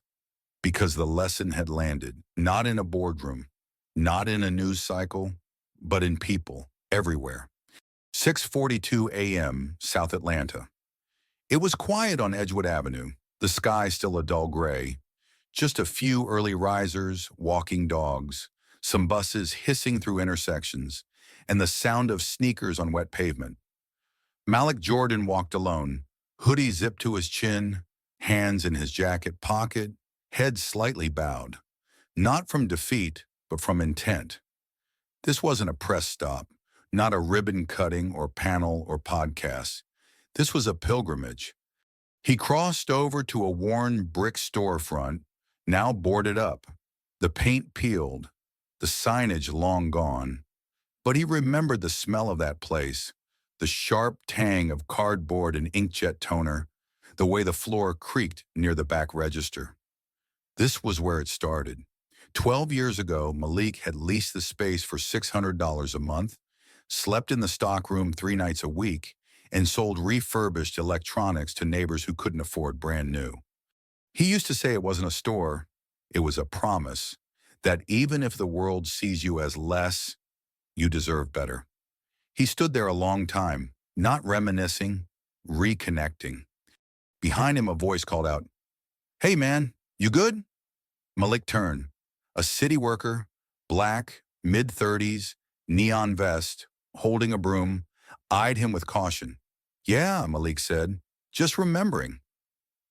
Because the lesson had landed, not in a boardroom, not in a news cycle, but in people, everywhere. 6:42 a.m., South Atlanta. It was quiet on Edgewood Avenue, the sky still a dull gray. Just a few early risers, walking dogs, some buses hissing through intersections, and the sound of sneakers on wet pavement. Malik Jordan walked alone, hoodie zipped to his chin, hands in his jacket pocket, head slightly bowed. Not from defeat, but from intent. This wasn't a press stop, not a ribbon cutting or panel or podcast. This was a pilgrimage. He crossed over to a worn brick storefront, now boarded up, the paint peeled, the signage long gone. But he remembered the smell of that place, the sharp tang of cardboard and inkjet toner, the way the floor creaked near the back register. This was where it started. 12 years ago, Malik had leased the space for $600 a month, slept in the stockroom 3 nights a week, and sold refurbished electronics to neighbors who couldn't afford brand new. He used to say it wasn't a store, it was a promise that even if the world sees you as less, you deserve better. He stood there a long time, not reminiscing, reconnecting. Behind him, a voice called out, "Hey man, you good?" Malik turned. A city worker, black, mid-30s, neon vest, holding a broom, eyed him with caution. "Yeah," Malik said, "just remembering."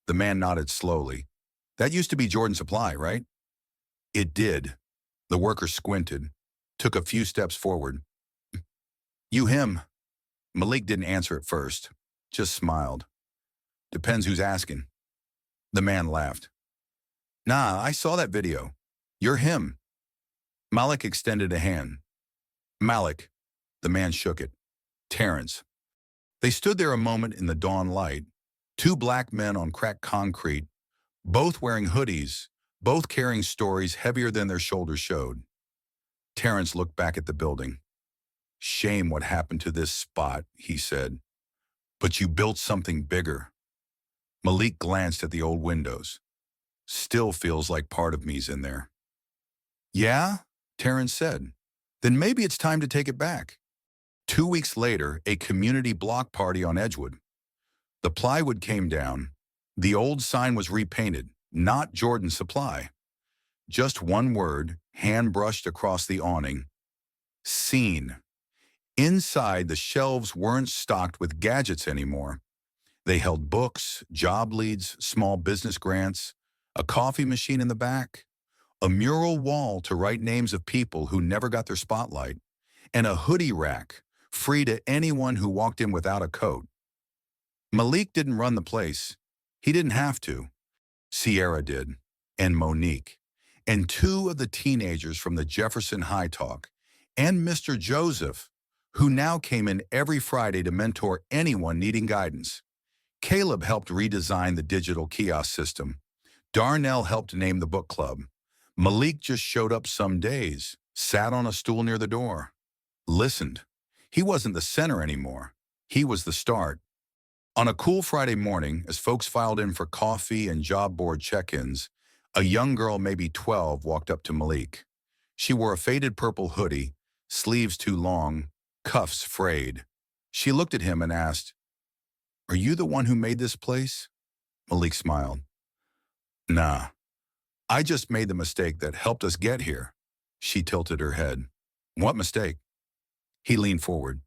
The man nodded slowly. "That used to be Jordan Supply, right?" It did. The worker squinted, took a few steps forward. "You him?" Malik didn't answer at first, just smiled. "Depends who's asking." The man laughed. "Nah, I saw that video. You're him." Malik extended a hand. "Malik." The man shook it. "Terrence." They stood there a moment in the dawn light, two black men on cracked concrete, both wearing hoodies, both carrying stories heavier than their shoulders showed. Terrence looked back at the building. "Shame what happened to this spot," he said. "But you built something bigger." Malik glanced at the old windows. "Still feels like part of me's in there." "Yeah?" Terrence said. "Then maybe it's time to take it back." 2 weeks later, a community block party on Edgewood. The plywood came down. The old sign was repainted, not Jordan Supply. Just one word, hand-brushed across the awning. Scene. Inside, the shelves weren't stocked with gadgets anymore. They held books, job leads, small business grants, a coffee machine in the back, a mural wall to write names of people who never got their spotlight, and a hoodie rack, free to anyone who walked in without a coat. Malik didn't run the place. He didn't have to. Sierra did, and Monique, and two of the teenagers from the Jefferson High Talk, and Mr. Joseph, who now came in every Friday to mentor anyone needing guidance. Caleb helped redesign the digital kiosk system. Darnell helped name the book club. Malik just showed up some days, sat on a stool near the door, listened. He wasn't the center anymore. He was the start. On a cool Friday morning, as folks filed in for coffee and job board check-ins, a young girl, maybe 12, walked up to Malik. She wore a faded purple hoodie, sleeves too long, cuffs frayed. She looked at him and asked, "Are you the one who made this place?" Malik smiled. "Nah, I just made the mistake that helped us get here." She tilted her head. "What mistake?" He leaned forward.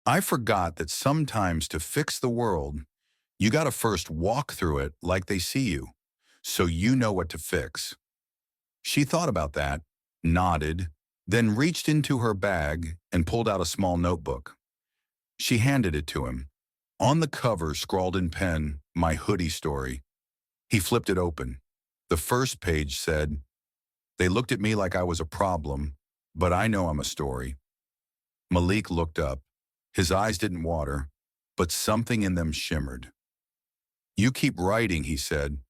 "I forgot that sometimes to fix the world, you gotta first walk through it like they see you, so you know what to fix." She thought about that, nodded, then reached into her bag and pulled out a small notebook. She handed it to him. On the cover, scrawled in pen, "My Hoodie Story." He flipped it open. The first page said, "They looked at me like I was a problem, but I know I'm a story." Malik looked up. His eyes didn't water, but something in them shimmered. "You keep writing," he said.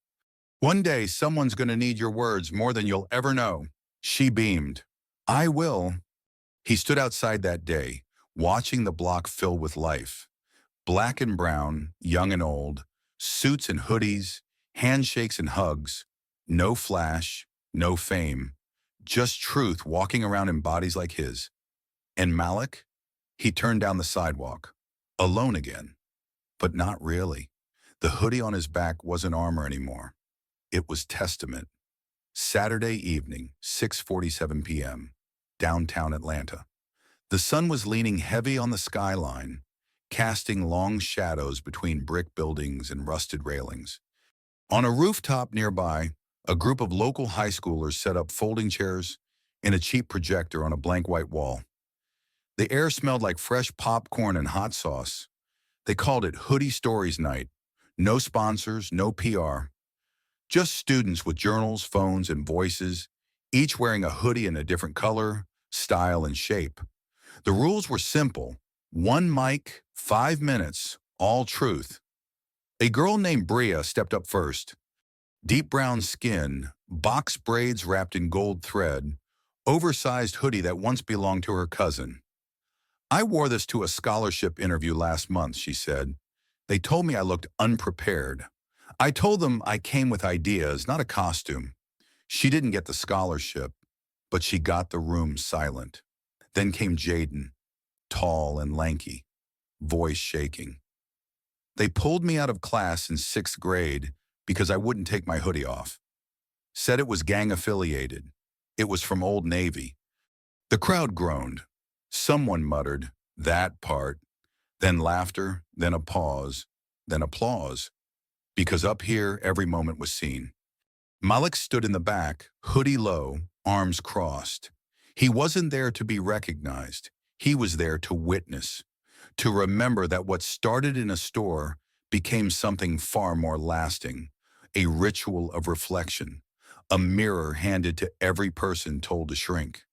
"One day, someone's going to need your words more than you'll ever know." She beamed. "I will." He stood outside that day, watching the block fill with life. Black and brown, young and old, suits and hoodies, handshakes and hugs. No flash, no fame, just truth walking around in bodies like his. And Malik? He turned down the sidewalk. Alone again. But not really. The hoodie on his back wasn't armor anymore. It was testament. Saturday evening, 6:47 p.m., downtown Atlanta. The sun was leaning heavy on the skyline, casting long shadows between brick buildings and rusted railings. On a rooftop nearby, a group of local high schoolers set up folding chairs and a cheap projector on a blank white wall. The air smelled like fresh popcorn and hot sauce. They called it Hoodie Stories Night. No sponsors, no PR. Just students with journals, phones, and voices, each wearing a hoodie in a different color, style, and shape. The rules were simple. One mic, 5 minutes, all truth. A girl named Bria stepped up first. Deep brown skin, box braids wrapped in gold thread, oversized hoodie that once belonged to her cousin. I wore this to a scholarship interview last month, she said. They told me I looked unprepared. I told them I came with ideas, not a costume. She didn't get the scholarship, but she got the room silent. Then came Jaden, tall and lanky, voice shaking. They pulled me out of class in 6th grade because I wouldn't take my hoodie off. Said it was gang affiliated. It was from Old Navy. The crowd groaned. Someone muttered, "That part." Then laughter, then a pause, then applause. Because up here, every moment was seen. Malik stood in the back, hoodie low, arms crossed. He wasn't there to be recognized. He was there to witness, to remember that what started in a store became something far more lasting, a ritual of reflection, a mirror handed to every person told to shrink.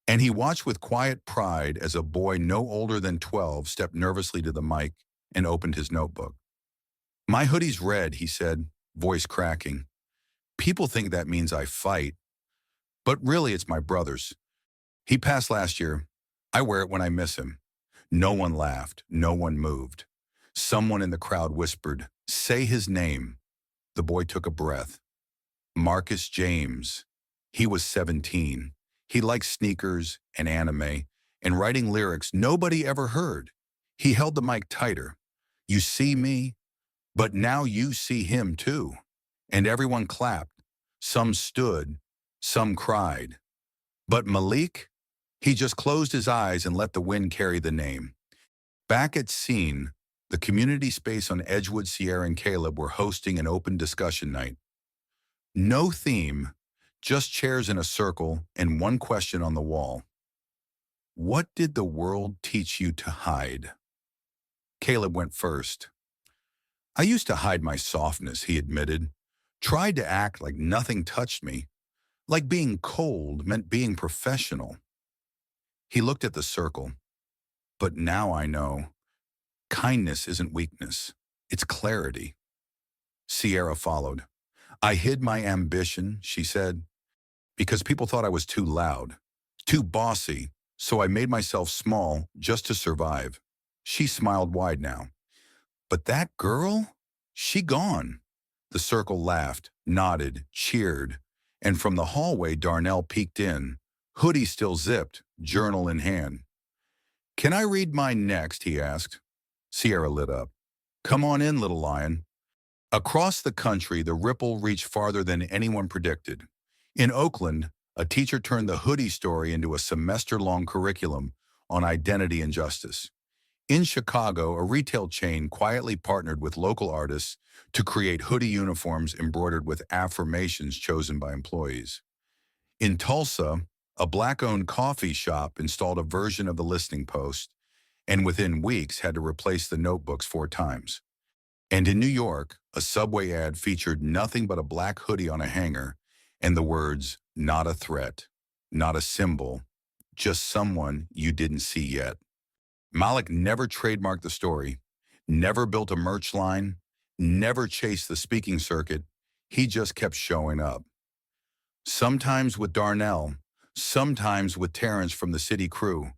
And he watched with quiet pride as a boy no older than 12 stepped nervously to the mic and opened his notebook. "My hoodie's red," he said, voice cracking. "People think that means I fight, but really it's my brother's. He passed last year. I wear it when I miss him." No one laughed. No one moved. Someone in the crowd whispered, "Say his name." The boy took a breath. Marcus James. He was 17. He liked sneakers and anime and writing lyrics nobody ever heard. He held the mic tighter. "You see me, but now you see him too." And everyone clapped. Some stood, some cried. But Malik, he just closed his eyes and let the wind carry the name. Back at Scene, the community space on Edgewood, Sierra and Caleb were hosting an open discussion night. No theme, just chairs in a circle and one question on the wall. What did the world teach you to hide? Caleb went first. "I used to hide my softness," he admitted. "Tried to act like nothing touched me, like being cold meant being professional." He looked at the circle. "But now I know. Kindness isn't weakness. It's clarity." Sierra followed. "I hid my ambition," she said, "because people thought I was too loud, too bossy, so I made myself small just to survive." She smiled wide now. "But that girl? She gone." The circle laughed, nodded, cheered, and from the hallway Darnell peeked in, hoodie still zipped, journal in hand. "Can I read mine next?" he asked. Sierra lit up. "Come on in, little lion." Across the country, the ripple reached farther than anyone predicted. In Oakland, a teacher turned the hoodie story into a semester-long curriculum on identity and justice. In Chicago, a retail chain quietly partnered with local artists to create hoodie uniforms embroidered with affirmations chosen by employees. In Tulsa, a Black-owned coffee shop installed a version of the listening post, and within weeks had to replace the notebooks 4 times. And in New York, a subway ad featured nothing but a black hoodie on a hanger and the words, "Not a threat, not a symbol, just someone you didn't see yet." Malik never trademarked the story, never built a merch line, never chased the speaking circuit. He just kept showing up. Sometimes with Darnell, sometimes with Terrence from the city crew,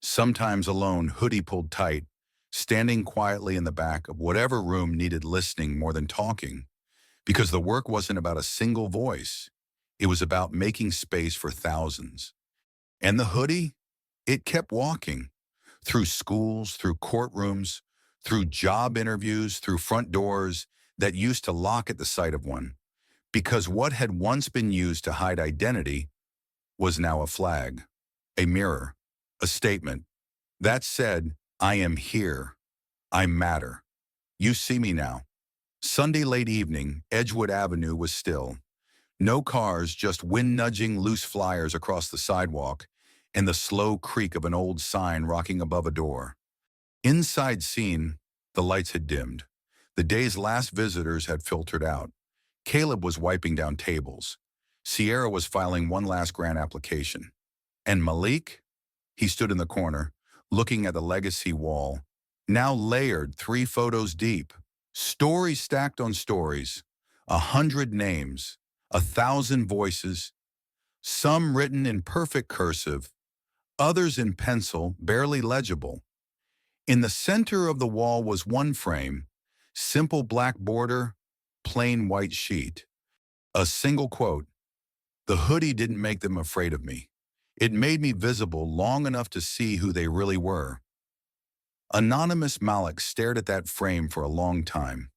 sometimes alone, hoodie pulled tight, standing quietly in the back of whatever room needed listening more than talking, because the work wasn't about a single voice. It was about making space for thousands. And the hoodie, it kept walking. Through schools, through courtrooms, through job interviews, through front doors that used to lock at the sight of one. Because what had once been used to hide identity was now a flag, a mirror, a statement. That said, "I am here. I matter. You see me now." Sunday late evening, Edgewood Avenue was still. No cars, just wind-nudging loose flyers across the sidewalk and the slow creak of an old sign rocking above a door. Inside Scene, the lights had dimmed. The day's last visitors had filtered out. Caleb was wiping down tables. Sierra was filing one last grant application. And Malik? He stood in the corner, looking at the legacy wall, now layered 3 photos deep. Stories stacked on stories, 100 names, 1,000 voices, some written in perfect cursive, others in pencil, barely legible. In the center of the wall was one frame, simple black border, plain white sheet. A single quote: "The hoodie didn't make them afraid of me. It made me visible long enough to see who they really were." Anonymous Malik stared at that frame for a long time.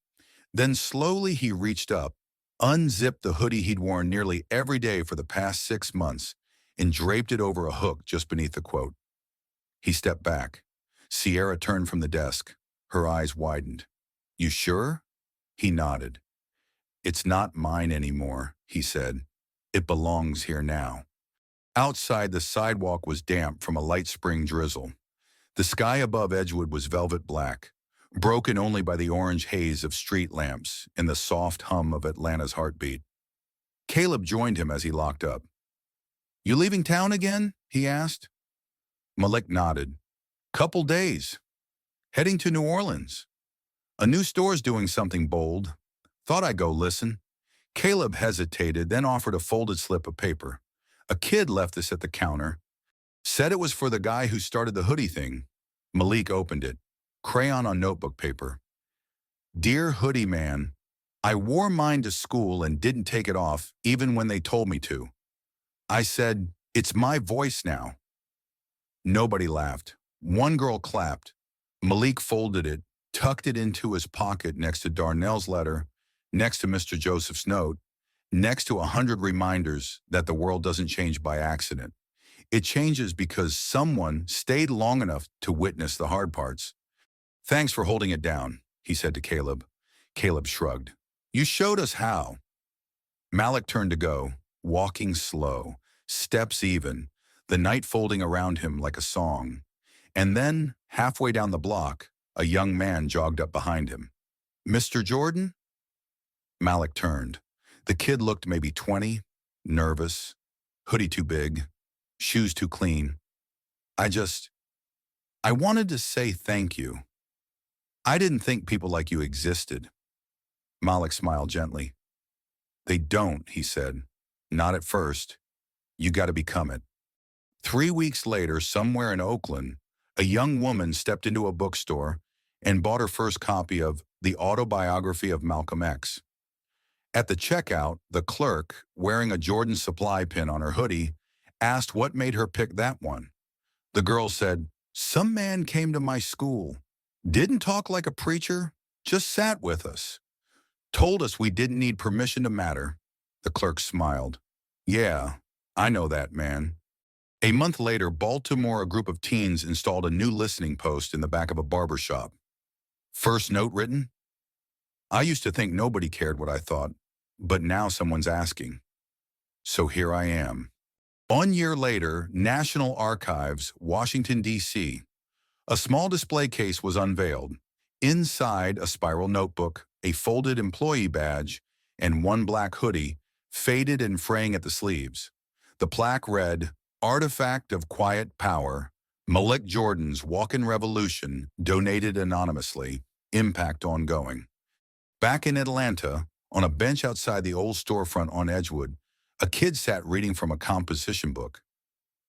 Then slowly he reached up, unzipped the hoodie he'd worn nearly every day for the past 6 months, and draped it over a hook just beneath the quote. He stepped back. Sierra turned from the desk. Her eyes widened. "You sure?" He nodded. "It's not mine anymore," he said. "It belongs here now." Outside, the sidewalk was damp from a light spring drizzle. The sky above Edgewood was velvet black, broken only by the orange haze of street lamps and the soft hum of Atlanta's heartbeat. Caleb joined him as he locked up. "You leaving town again?" he asked. Malik nodded. "Couple days. Heading to New Orleans. A new store's doing something bold. Thought I'd go listen." Caleb hesitated, then offered a folded slip of paper. "A kid left this at the counter. Said it was for the guy who started the hoodie thing." Malik opened it. Crayon on notebook paper. "Dear Hoodie Man, I wore mine to school and didn't take it off even when they told me to. I said, it's my voice now." Nobody laughed. One girl clapped. Malik folded it, tucked it into his pocket next to Darnell's letter, next to Mr. Joseph's note, next to 100 reminders that the world doesn't change by accident. It changes because someone stayed long enough to witness the hard parts. "Thanks for holding it down," he said to Caleb. Caleb shrugged. "You showed us how." Malik turned to go, walking slow, steps even, the night folding around him like a song. And then, halfway down the block, a young man jogged up behind him. "Mr. Jordan?" Malik turned. The kid looked maybe 20, nervous, hoodie too big, shoes too clean. I wanted to say thank you. I didn't think people like you existed." Malik smiled gently. "They don't," he said. "Not at first. You got to become it." 3 weeks later, somewhere in Oakland, a young woman stepped into a bookstore and bought her first copy of The Autobiography of Malcolm X. At the checkout, the clerk, wearing a Jordan supply pin on her hoodie, asked what made her pick that one. The girl said, "Some man came to my school. Didn't talk like a preacher, just sat with us. Told us we didn't need permission to matter." The clerk smiled. "Yeah, I know that man." A month later, Baltimore, a group of teens installed a new listening post in the back of a barber shop. First note written? I used to think nobody cared what I thought, but now someone's asking. So here I am. 1 year later, National Archives, Washington, D.C. A small display case was unveiled. Inside, a spiral notebook, a folded employee badge, and one black hoodie, faded and fraying at the sleeves. The plaque read, "Artifact of Quiet Power, Malik Jordan's Walk-in Revolution, donated anonymously, impact ongoing." Back in Atlanta, on a bench outside the old storefront on Edgewood, a kid sat reading from a composition book.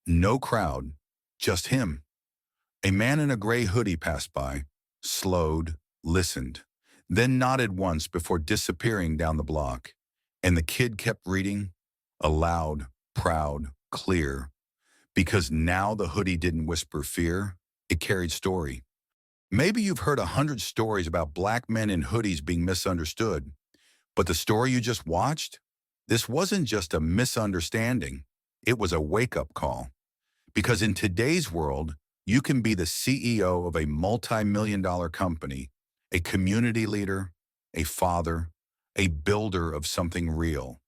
No crowd, just him. A man in a gray hoodie passed by, slowed, listened, then nodded once before disappearing down the block. And the kid kept reading, aloud, proud, clear, because now the hoodie didn't whisper fear, it carried story. Maybe you've heard 100 stories about black men in hoodies being misunderstood, but the story you just watched? This wasn't just a misunderstanding, it was a wake-up call. Because in today's world, you can be the CEO of a multi-million-dollar company, a community leader, a father, a builder of something real.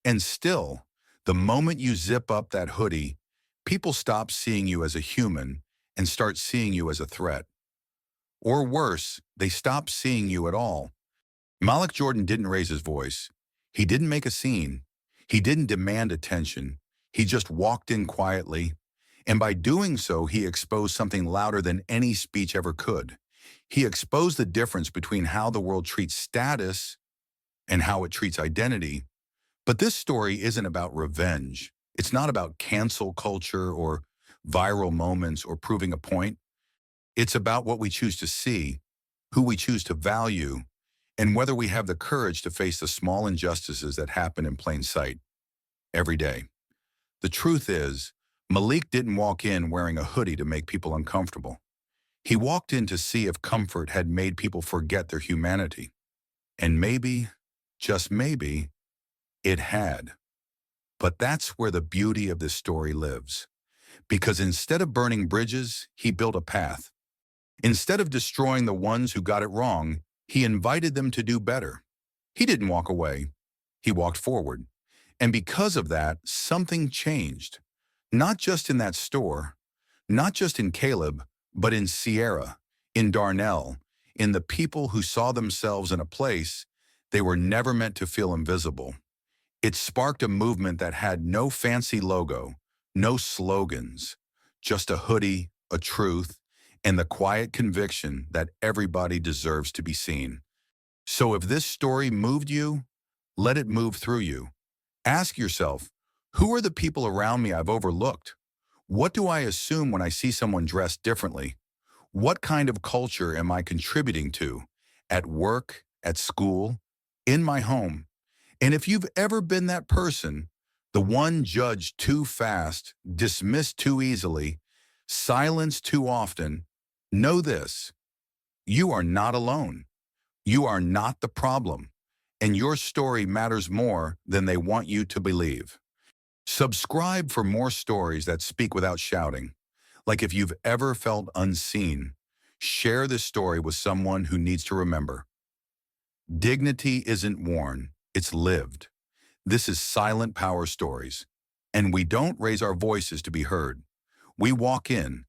And still, the moment you zip up that hoodie, people stop seeing you as a human and start seeing you as a threat. Or worse, they stop seeing you at all. Malik Jordan didn't raise his voice. He didn't make a scene. He didn't demand attention. He just walked in quietly. And by doing so, he exposed something louder than any speech ever could. He exposed the difference between how the world treats status and how it treats identity. But this story isn't about revenge. It's not about cancel culture or viral moments or proving a point. It's about what we choose to see, who we choose to value, and whether we have the courage to face the small injustices that happen in plain sight every day. The truth is, Malik didn't walk in wearing a hoodie to make people uncomfortable. He walked in to see if comfort had made people forget their humanity. And maybe, just maybe, it had. But that's where the beauty of this story lives. Because instead of burning bridges, he built a path. Instead of destroying the ones who got it wrong, he invited them to do better. He didn't walk away. He walked forward. And because of that, something changed. Not just in that store, not just in Caleb, but in Sierra, in Darnell, in the people who saw themselves in a place they were never meant to feel invisible. It sparked a movement that had no fancy logo, no slogans, just a hoodie, a truth, and the quiet conviction that everybody deserves to be seen. So if this story moved you, let it move through you. Ask yourself, who are the people around me I've overlooked? What do I assume when I see someone dressed differently? What kind of culture am I contributing to? At work, at school, in my home? And if you've ever been that person, the one judged too fast, dismissed too easily, silenced too often, know this: you are not alone. You are not the problem. And your story matters more than they want you to believe. Subscribe for more stories that speak without shouting. Like if you've ever felt unseen, share this story with someone who needs to remember. Dignity isn't worn, it's lived. This is Silent Power Stories. And we don't raise our voices to be heard. We walk in,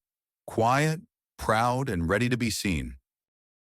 quiet, proud, and ready to be seen.